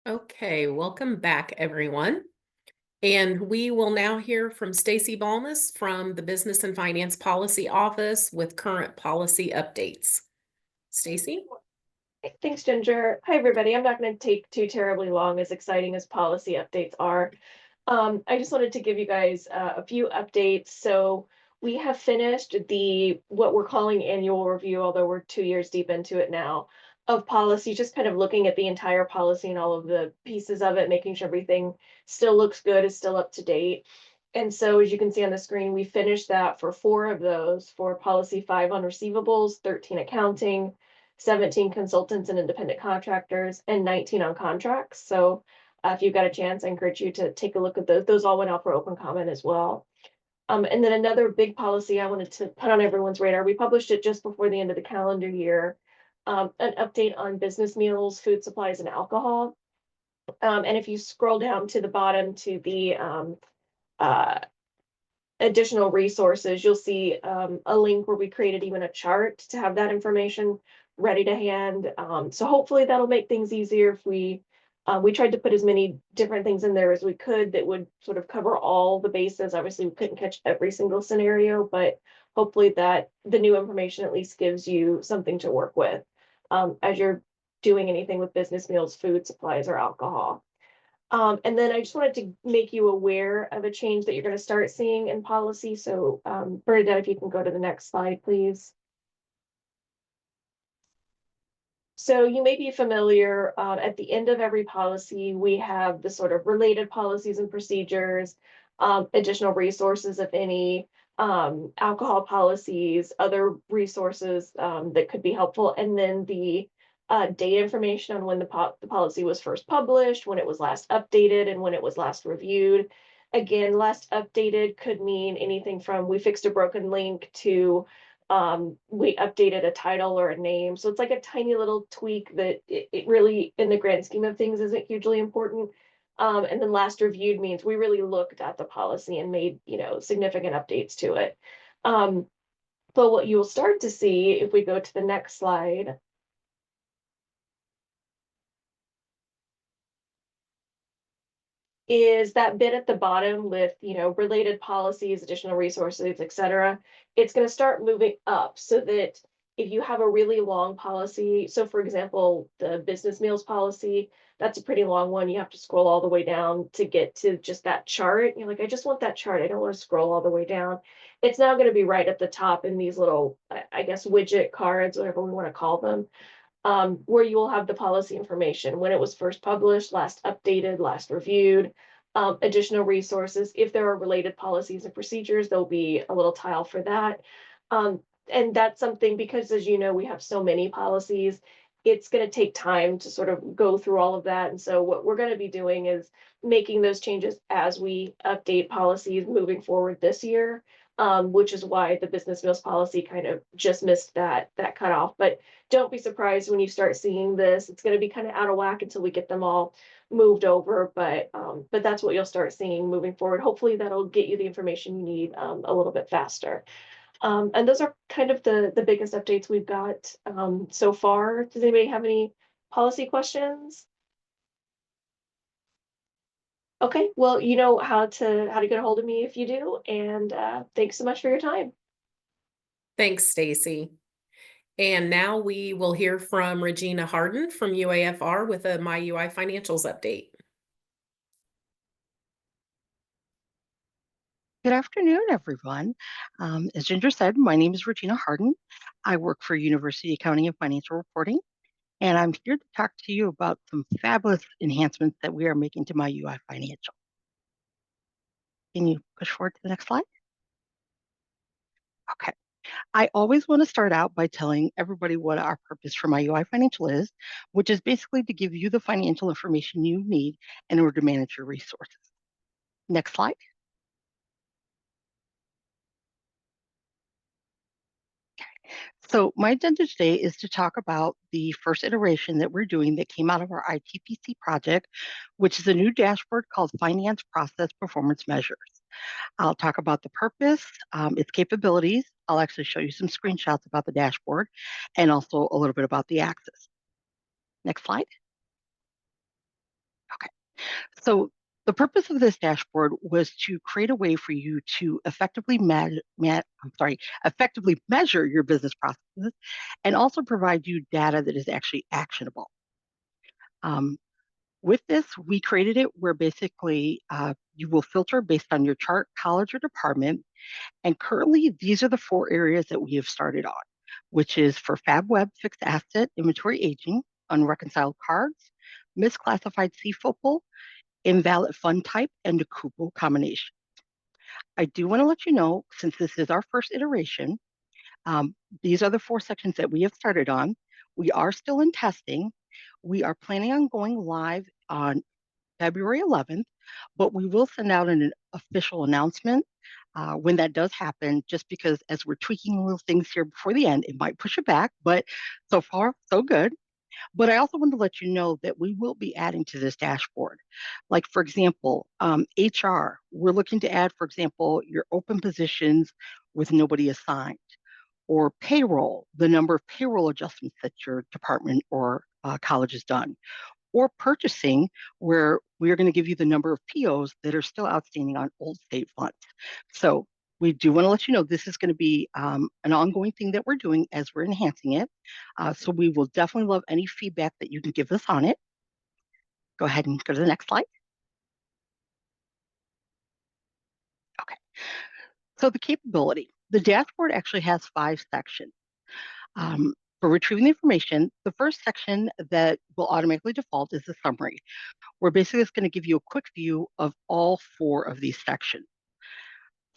Okay, welcome back, everyone. And we will now hear from Stacy Balmas from the Business and Finance Policy Office with current policy updates. Stacy? Thanks, Ginger. Hi, everybody. I'm not going to take too terribly long, as exciting as policy updates are. I just wanted to give you guys a few updates. So we have finished what we're calling annual review, although we're 2 years deep into it now, of policy, just kind of looking at the entire policy and all of the pieces of it, making sure everything still looks good, is still up to date. And so as you can see on the screen, we finished that for 4 of those, for policy 5 on receivables, 13 accounting, 17 consultants and independent contractors, and 19 on contracts. So if you've got a chance, I encourage you to take a look at those. Those all went out for open comment as well. And then another big policy I wanted to put on everyone's radar, we published it just before the end of the calendar year, an update on business meals, food supplies, and alcohol. And if you scroll down to the bottom to the additional resources, you'll see a link where we created even a chart to have that information ready to hand. So hopefully that'll make things easier. If we tried to put as many different things in there as we could that would sort of cover all the bases. Obviously, we couldn't catch every single scenario, but hopefully that the new information at least gives you something to work with as you're doing anything with business meals, food supplies, or alcohol. And then I just wanted to make you aware of a change that you're going to start seeing in policy. So Bernadette, if you can go to the next slide, please. So you may be familiar, at the end of every policy, we have the sort of related policies and procedures, additional resources, if any, alcohol policies, other resources that could be helpful, and then the date information on when the policy was first published, when it was last updated, and when it was last reviewed. Again, last updated could mean anything from we fixed a broken link to we updated a title or a name. So it's like a tiny little tweak that it really, in the grand scheme of things, isn't hugely important. And then last reviewed means we really looked at the policy and made, significant updates to it. But what you'll start to see if we go to the next slide is that bit at the bottom with, related policies, additional resources, et cetera. It's going to start moving up so that if you have a really long policy, so for example, the business meals policy, that's a pretty long one. You have to scroll all the way down to get to just that chart. You're like, I just want that chart. I don't want to scroll all the way down. It's now going to be right at the top in these little, I guess, widget cards, whatever we want to call them. Where you will have the policy information, when it was first published, last updated, last reviewed, additional resources. If there are related policies and procedures, there'll be a little tile for that. And that's something, because as you know, we have so many policies, it's going to take time to sort of go through all of that. And so what we're going to be doing is making those changes as we update policies moving forward this year. Which is why the business meals policy kind of just missed that cutoff. But don't be surprised when you start seeing this. It's going to be kind of out of whack until we get them all moved over. But that's what you'll start seeing moving forward. Hopefully that'll get you the information you need a little bit faster. And those are kind of the biggest updates we've got so far. Does anybody have any policy questions? Okay, well, you know how to get a hold of me if you do, and thanks so much for your time. Thanks, Stacy. And now we will hear from Regina Harden from UAFR with a MyUI Financials update. Good afternoon, everyone. As Ginger said, my name is Regina Harden. I work for University Accounting and Financial Reporting, and I'm here to talk to you about some fabulous enhancements that we are making to MyUI Financial. Can you push forward to the next slide? Okay. I always want to start out by telling everybody what our purpose for MyUI Financial is, which is basically to give you the financial information you need in order to manage your resources. Next slide. So my agenda today is to talk about the first iteration that we're doing that came out of our ITPC project, which is a new dashboard called Finance Process Performance Measures. I'll talk about the purpose, its capabilities. I'll actually show you some screenshots about the dashboard and also a little bit about the axis. Next slide. So the purpose of this dashboard was to create a way for you to effectively effectively measure your business processes and also provide you data that is actually actionable. With this, we created it where basically you will filter based on your chart, college, or department. And currently, these are the 4 areas that we have started on, which is for FabWeb fixed asset inventory aging, unreconciled cards, misclassified CFOPL, invalid fund type, and the Kubo combination. I do want to let you know, since this is our first iteration, these are the 4 sections that we have started on. We are still in testing. We are planning on going live on February 11th, but we will send out an official announcement when that does happen, just because as we're tweaking little things here before the end, it might push it back, but so far, so good. But I also want to let you know that we will be adding to this dashboard. Like, for example, HR, we're looking to add, for example, your open positions with nobody assigned, or payroll, the number of payroll adjustments that your department or college has done, or purchasing, where we're going to give you the number of POs that are still outstanding on old state funds. So we do want to let you know this is going to be an ongoing thing that we're doing as we're enhancing it. So we will definitely love any feedback that you can give us on it. Go ahead and go to the next slide. Okay. So the capability. The dashboard actually has 5 sections. For retrieving the information, the first section that will automatically default is the summary, where basically it's going to give you a quick view of all 4 of these sections.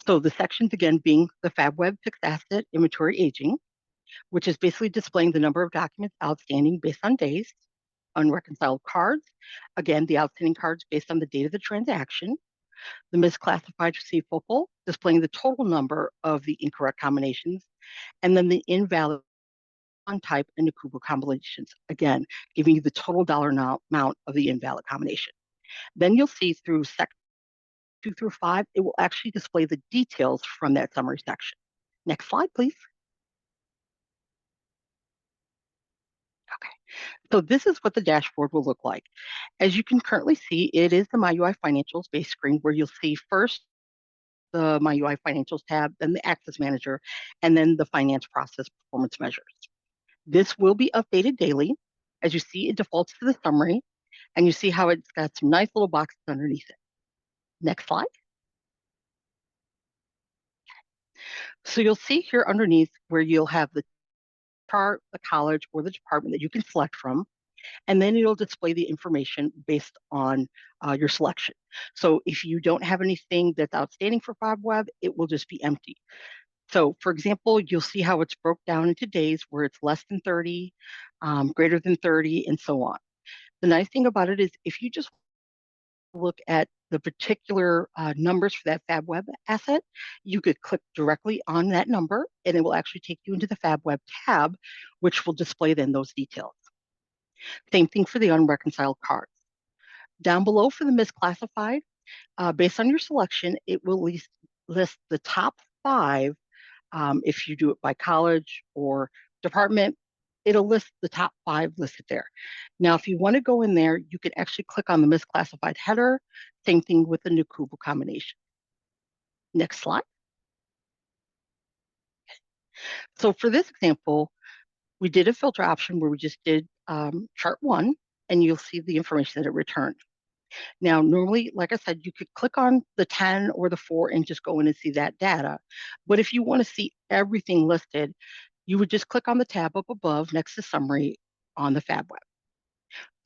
So the sections, again, being the FabWeb fixed asset inventory aging, which is basically displaying the number of documents outstanding based on days, unreconciled cards, again, the outstanding cards based on the date of the transaction, the misclassified CFOPL, displaying the total number of the incorrect combinations, and then the invalid fund type and the Kubo combinations, again, giving you the total dollar amount of the invalid combination. Then you'll see through section 2 through 5, it will actually display the details from that summary section. Next slide, please. Okay, so this is what the dashboard will look like. As you can currently see, it is the MyUI Financials base screen, where you'll see first the MyUI Financials tab, then the Access Manager, and then the Finance Process Performance Measures. This will be updated daily. As you see, it defaults to the summary, and you see how it's got some nice little boxes underneath it. Next slide. So you'll see here underneath where you'll have the chart, the college, or the department that you can select from, and then it'll display the information based on your selection. So if you don't have anything that's outstanding for FabWeb, it will just be empty. So for example, you'll see how it's broke down into days where it's less than 30, greater than 30, and so on. The nice thing about it is if you just look at the particular numbers for that FabWeb asset, you could click directly on that number and it will actually take you into the FabWeb tab, which will display then those details. Same thing for the unreconciled cards. Down below for the misclassified, based on your selection, it will list the top 5. If you do it by college or department, it'll list the top 5 listed there. Now, if you want to go in there, you can actually click on the misclassified header. Same thing with the new Kubo combination. Next slide. So for this example, we did a filter option where we just did chart 1, and you'll see the information that it returned. Now, normally, like I said, you could click on the 10 or the 4 and just go in and see that data. But if you want to see everything listed, you would just click on the tab up above next to summary on the FabWeb.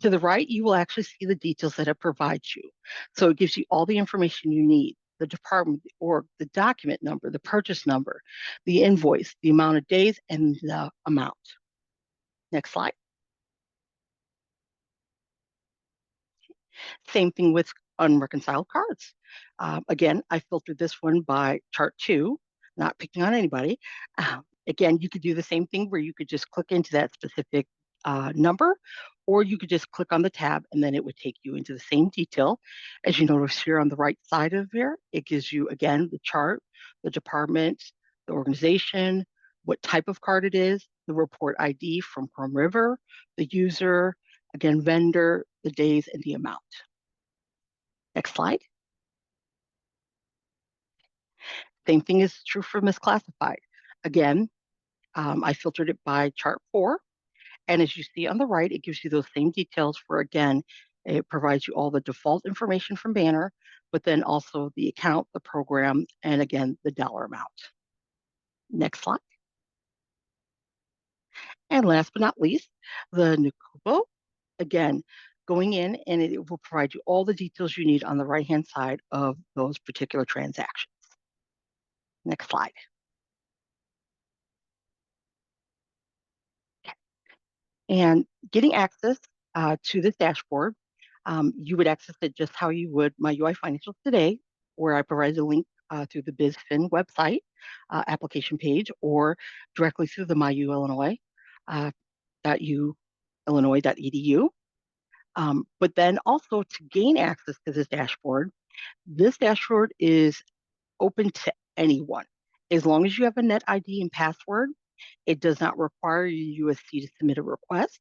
To the right, you will actually see the details that it provides you. So it gives you all the information you need, the department or the document number, the purchase number, the invoice, the amount of days, and the amount. Next slide. Same thing with unreconciled cards. Again, I filtered this one by chart 2, not picking on anybody. Again, you could do the same thing where you could just click into that specific number, or you could just click on the tab and then it would take you into the same detail. As you notice here on the right side of there, it gives you, again, the chart, the department, the organization, what type of card it is, the report ID from Chrome River, the user, again, vendor, the days, and the amount. Next slide. Same thing is true for misclassified. Again, I filtered it by chart 4. And as you see on the right, it gives you those same details for, again, it provides you all the default information from Banner, but then also the account, the program, and again, the dollar amount. Next slide. And last but not least, the Nakubo, again, going in and it will provide you all the details you need on the right-hand side of those particular transactions. Next slide. And getting access to this dashboard, you would access it just how you would my UI Financials today, where I provide a link through the BizFin website application page, or directly through the myuillinois.edu. But then also to gain access to this dashboard is open to anyone. As long as you have a net ID and password, it does not require your USC to submit a request,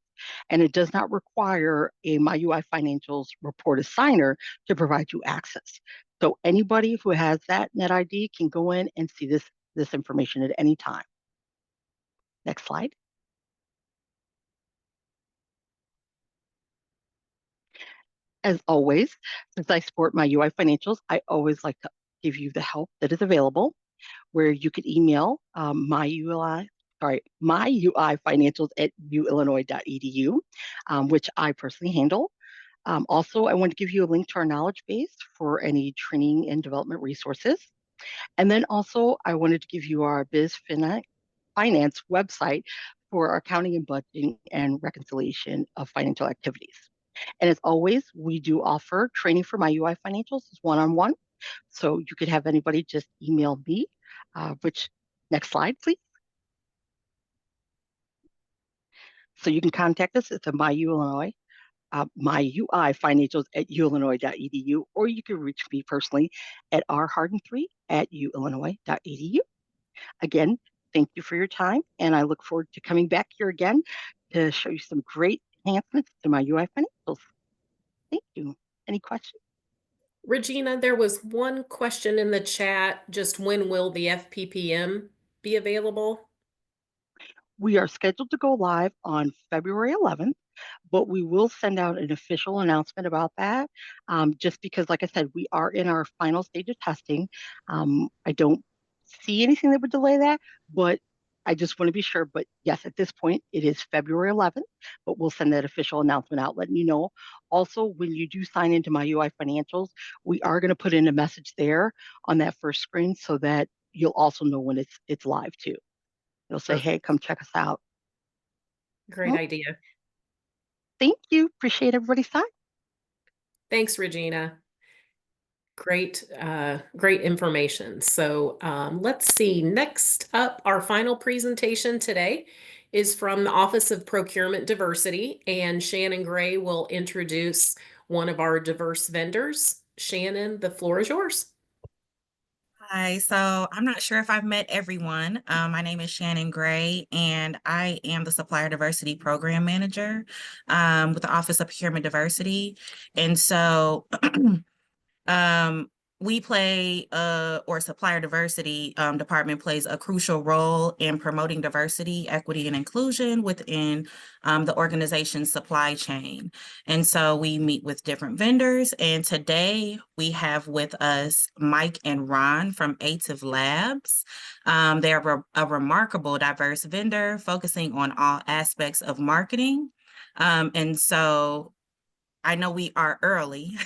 and it does not require a MyUI Financials report assigner to provide you access. So anybody who has that net ID can go in and see this information at any time. Next slide. As always, since I support MyUI Financials, I always like to give you the help that is available, where you could email myuifinancials@uillinois.edu, which I personally handle. Also, I want to give you a link to our knowledge base for any training and development resources. And then also, I wanted to give you our BizFin Finance website for our accounting and budgeting and reconciliation of financial activities. And as always, we do offer training for MyUI Financials one-on-one. So you could have anybody just email me, next slide, please. So you can contact us at the MyUI Financials@uillinois.edu, or you can reach me personally at rharden3@uillinois.edu. Again, thank you for your time, and I look forward to coming back here again to show you some great enhancements to MyUI Financials. Thank you. Any questions? Regina, there was one question in the chat, just when will the FPPM be available? We are scheduled to go live on February 11th, but we will send out an official announcement about that, just because, like I said, we are in our final stage of testing. I don't see anything that would delay that, but I just want to be sure. But yes, at this point, it is February 11th, but we'll send that official announcement out, letting you know. Also, when you do sign into MyUI Financials, we are going to put in a message there on that first screen so that you'll also know when it's live too. It'll say, hey, come check us out. Great idea. Thank you. Appreciate everybody's time. Thanks, Regina. Great, great information. So let's see. Next up, our final presentation today is from the Office of Procurement Diversity, and Shannon Gray will introduce one of our diverse vendors. Shannon, the floor is yours. Hi, so I'm not sure if I've met everyone. My name is Shannon Gray, and I am the Supplier Diversity Program Manager with the Office of Procurement Diversity. And so we play, or Supplier Diversity Department plays a crucial role in promoting diversity, equity, and inclusion within the organization's supply chain. And so we meet with different vendors. And today we have with us Mike and Ron from Ative Labs. They're a remarkable diverse vendor focusing on all aspects of marketing. And so I know we are early,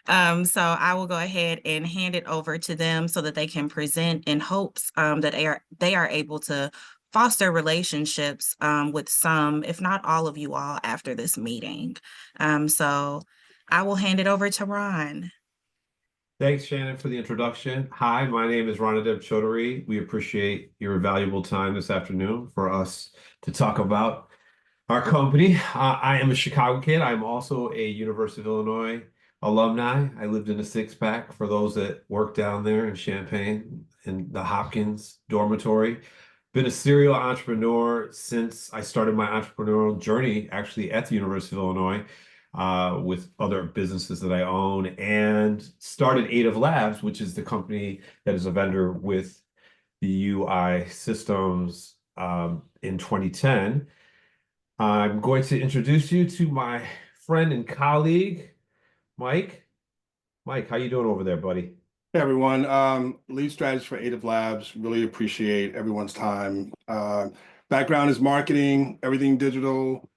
so I will go ahead and hand it over to them so that they can present in hopes that they are able to foster relationships with some, if not all of you all after this meeting. So I will hand it over to Ron. Thanks, Shannon, for the introduction. Hi, my name is Ranadeb Chaudhary. We appreciate your valuable time this afternoon for us to talk about our company. I am a Chicago kid. I'm also a University of Illinois alumni. I lived in a six-pack for those that work down there in Champaign in the Hopkins dormitory. Been a serial entrepreneur since I started my entrepreneurial journey actually at the University of Illinois. with other businesses that I own, and started Ative Labs, which is the company that is a vendor with the UI systems in 2010. I'm going to introduce you to my friend and colleague, Mike. Mike, how you doing over there, buddy? Hey everyone, lead strategist for Ative Labs. Really appreciate everyone's time. Background is marketing, everything digital,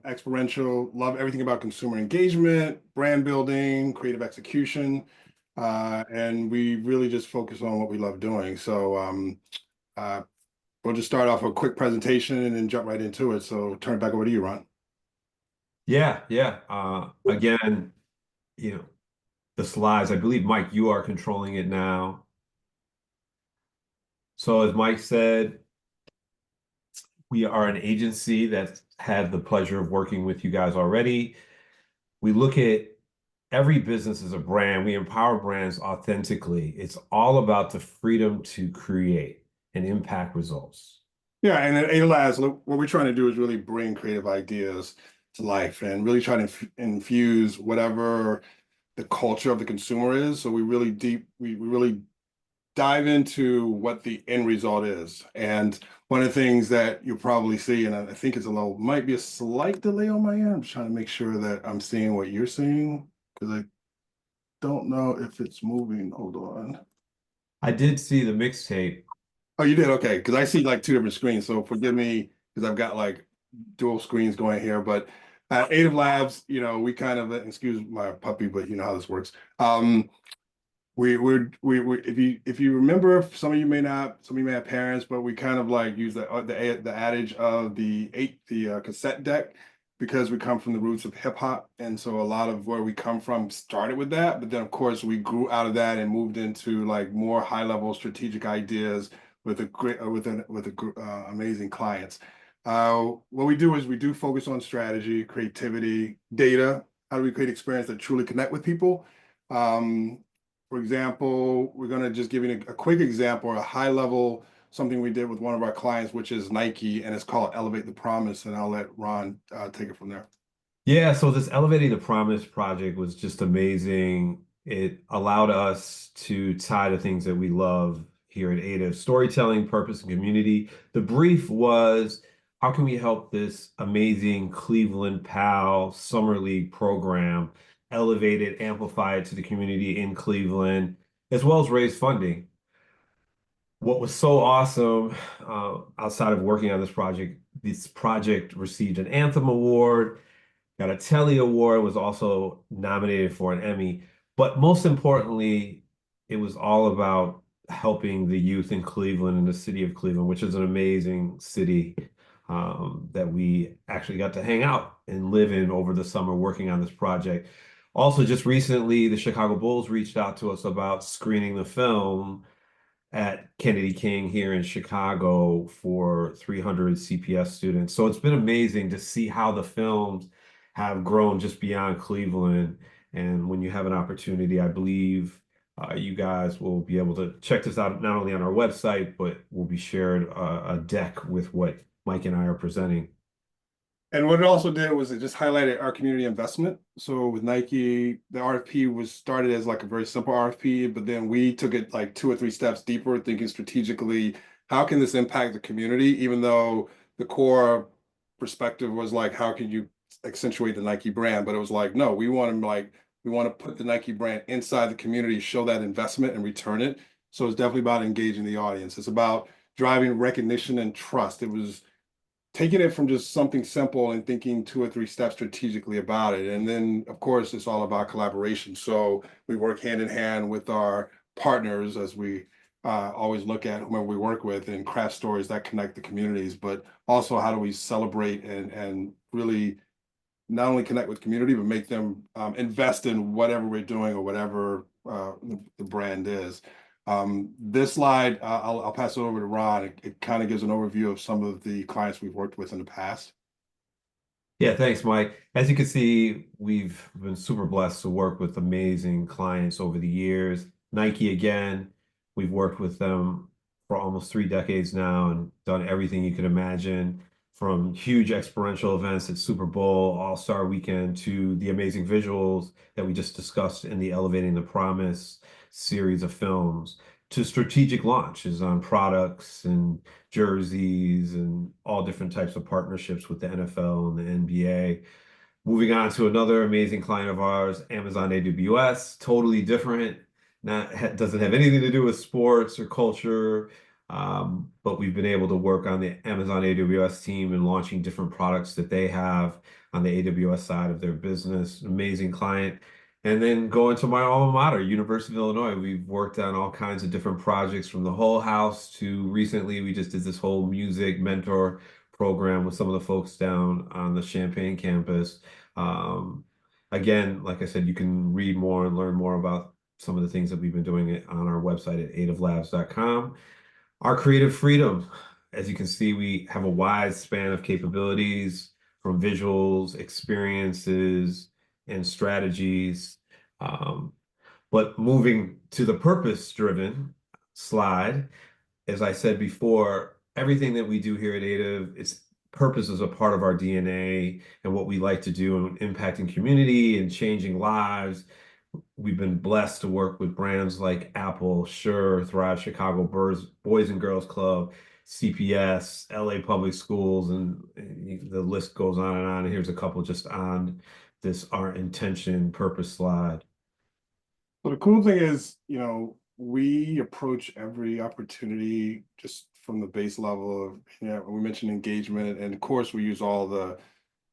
experiential. Love everything about consumer engagement, brand building, creative execution, and we really just focus on what we love doing. So we'll just start off with a quick presentation and then jump right into it. So turn it back over to you, Ron. Yeah. Again, the slides, I believe, Mike, you are controlling it now. So as Mike said, we are an agency that's had the pleasure of working with you guys already. We look at every business as a brand. We empower brands authentically. It's all about the freedom to create and impact results. Yeah, and at Ative Labs, what we're trying to do is really bring creative ideas to life and really try to infuse whatever the culture of the consumer is. So we really dive into what the end result is. And one of the things that you'll probably see, and I think might be a slight delay on my end. I'm just trying to make sure that I'm seeing what you're seeing, because I don't know if it's moving. Hold on. I did see the mixtape. Oh, you did? Okay, because I see like two different screens. So forgive me, because I've got like dual screens going here. But at Ative Labs, we kind of, excuse my puppy, but you know how this works. If you remember, some of you may not, some of you may have parents, but we kind of like use the adage of the cassette deck, because we come from the roots of hip hop, and so a lot of where we come from started with that. But then of course we grew out of that and moved into like more high level strategic ideas with amazing clients. What we do is we do focus on strategy, creativity, data. How do we create experience that truly connect with people? For example, we're going to just give you a quick example, a high level, something we did with one of our clients, which is Nike, and it's called Elevate the Promise. And I'll let Ron take it from there. Yeah, so this Elevating the Promise project was just amazing. It allowed us to tie the things that we love here at Ative: storytelling, purpose, and community. The brief was, how can we help this amazing Cleveland PAL Summer League program elevate it, amplify it to the community in Cleveland, as well as raise funding? What was so awesome, outside of working on this project received an Anthem Award, got a Telly Award, was also nominated for an Emmy. But most importantly, it was all about helping the youth in Cleveland and the city of Cleveland, which is an amazing city that we actually got to hang out and live in over the summer working on this project. Also, just recently, the Chicago Bulls reached out to us about screening the film at Kennedy King here in Chicago for 300 CPS students. So it's been amazing to see how the films have grown just beyond Cleveland. And when you have an opportunity, I believe you guys will be able to check this out, not only on our website, but we'll be shared a deck with what Mike and I are presenting. And what it also did was it just highlighted our community investment. So with Nike, the RFP was started as like a very simple RFP, but then we took it like 2 or 3 steps deeper, thinking strategically, how can this impact the community? Even though the core perspective was like, how can you accentuate the Nike brand? But it was like, no, we want to put the Nike brand inside the community, show that investment and return it. So it's definitely about engaging the audience. It's about driving recognition and trust. It was taking it from just something simple and thinking 2 or 3 steps strategically about it. And then, of course, it's all about collaboration. So we work hand in hand with our partners, as we always look at whomever we work with, and craft stories that connect the communities. But also, how do we celebrate and really not only connect with community, but make them invest in whatever we're doing or whatever the brand is. This slide, I'll pass it over to Ron. It kind of gives an overview of some of the clients we've worked with in the past. Yeah, thanks, Mike. As you can see, we've been super blessed to work with amazing clients over the years. Nike, again, we've worked with them for almost 3 decades now and done everything you can imagine, from huge experiential events at Super Bowl, All-Star Weekend, to the amazing visuals that we just discussed in the Elevating the Promise series of films, to strategic launches on products and jerseys and all different types of partnerships with the NFL and the NBA. Moving on to another amazing client of ours, Amazon AWS, totally different. Doesn't have anything to do with sports or culture, but we've been able to work on the Amazon AWS team and launching different products that they have on the AWS side of their business. Amazing client. And then going to my alma mater, University of Illinois, we've worked on all kinds of different projects, from the whole house to recently we just did this whole music mentor program with some of the folks down on the Champaign campus. Again, like I said, you can read more and learn more about some of the things that we've been doing on our website at ativlabs.com. Our creative freedom, as you can see, we have a wide span of capabilities, from visuals, experiences, and strategies. But moving to the purpose-driven slide, as I said before, everything that we do here at ATIV, its purpose is a part of our DNA and what we like to do in impacting community and changing lives. We've been blessed to work with brands like Apple, Shure, Thrive Chicago Boys and Girls Club, CPS, LA Public Schools, and the list goes on and on. And here's a couple just on this Our Intention purpose slide. So the cool thing is, you know, we approach every opportunity just from the base level of, you know, we mentioned engagement, and of course we use all the,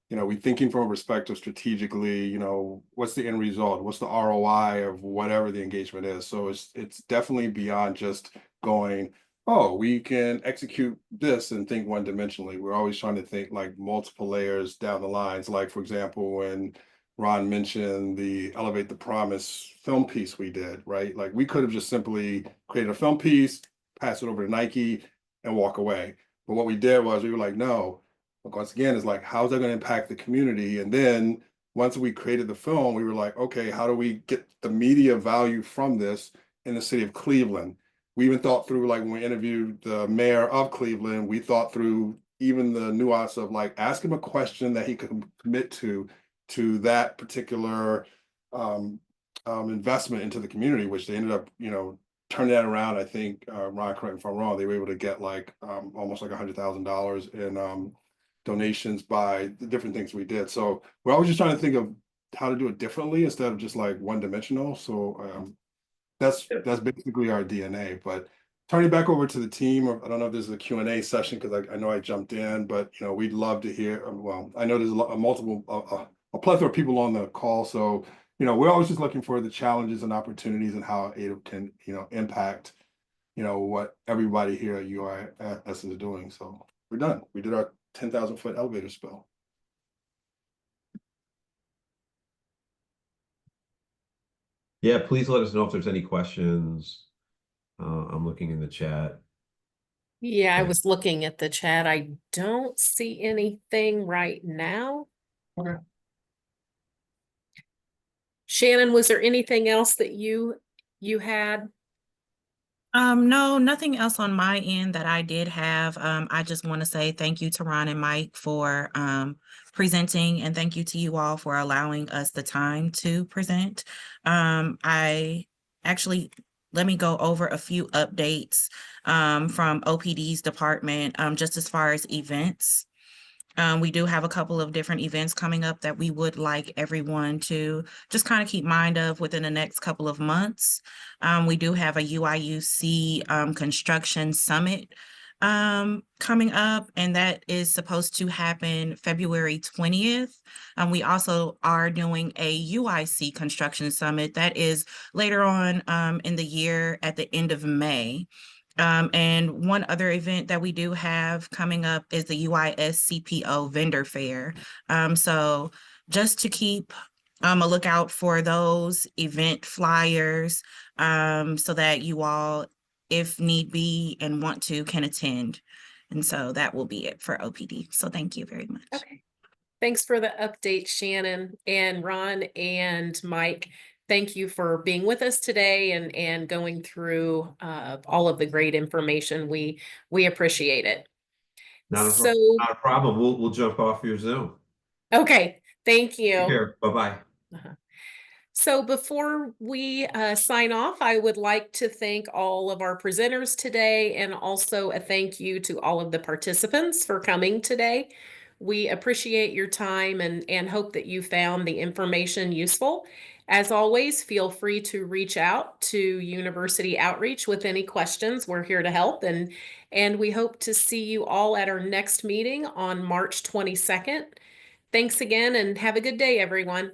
you know, we thinking from a perspective strategically, you know, what's the end result? What's the ROI of whatever the engagement is? So it's definitely beyond just going, oh, we can execute this and think one dimensionally. We're always trying to think like multiple layers down the lines. Like, for example, when Ron mentioned the Elevate the Promise film piece we did, right? Like, we could have just simply created a film piece, pass it over to Nike and walk away. But what we did was we were like, no, once again, it's like, how's that going to impact the community? And then once we created the film, we were like, okay, how do we get the media value from this in the city of Cleveland? We even thought through, like when we interviewed the mayor of Cleveland, we thought through even the nuance of like, ask him a question that he could commit to that particular investment into the community, which they ended up, you know, turning that around. I think, Ron, correct me if I'm wrong, they were able to get like almost like $100,000 in donations by the different things we did. So we're always just trying to think of how to do it differently instead of just like one dimensional. So that's basically our DNA. But turning back over to the team, I don't know if this is a Q&A session because I know I jumped in, but you know, we'd love to hear. Well, I know there's a plethora of people on the call, so you know, we're always just looking for the challenges and opportunities and how ATIV can, you know, impact, you know, what everybody here at UIS is doing. So we're done. We did our 10,000-foot elevator spill. Yeah, please let us know if there's any questions. I'm looking in the chat. Yeah, I was looking at the chat. I don't see anything right now. Okay. Shannon, was there anything else that you had? No, nothing else on my end that I did have. I just want to say thank you to Ron and Mike for presenting, and thank you to you all for allowing us the time to present. I actually, let me go over a few updates from OPD's department, just as far as events. We do have a couple of different events coming up that we would like everyone to just kind of keep mind of within the next couple of months. We do have a UIUC construction summit coming up, and that is supposed to happen February 20th. We also are doing a UIC construction summit that is later on in the year at the end of May. And one other event that we do have coming up is the UIS CPO vendor fair. So just to keep a lookout for those event flyers so that you all, if need be and want to, can attend. And so that will be it for OPD. So thank you very much. Okay. Thanks for the update, Shannon, and Ron and Mike. Thank you for being with us today and going through all of the great information. We appreciate it. So, Not a problem. We'll jump off your Zoom. okay, thank you. Take care. Bye-bye. So before we sign off, I would like to thank all of our presenters today and also a thank you to all of the participants for coming today. We appreciate your time and hope that you found the information useful. As always, feel free to reach out to University Outreach with any questions. We're here to help, and we hope to see you all at our next meeting on March 22nd. Thanks again and have a good day, everyone.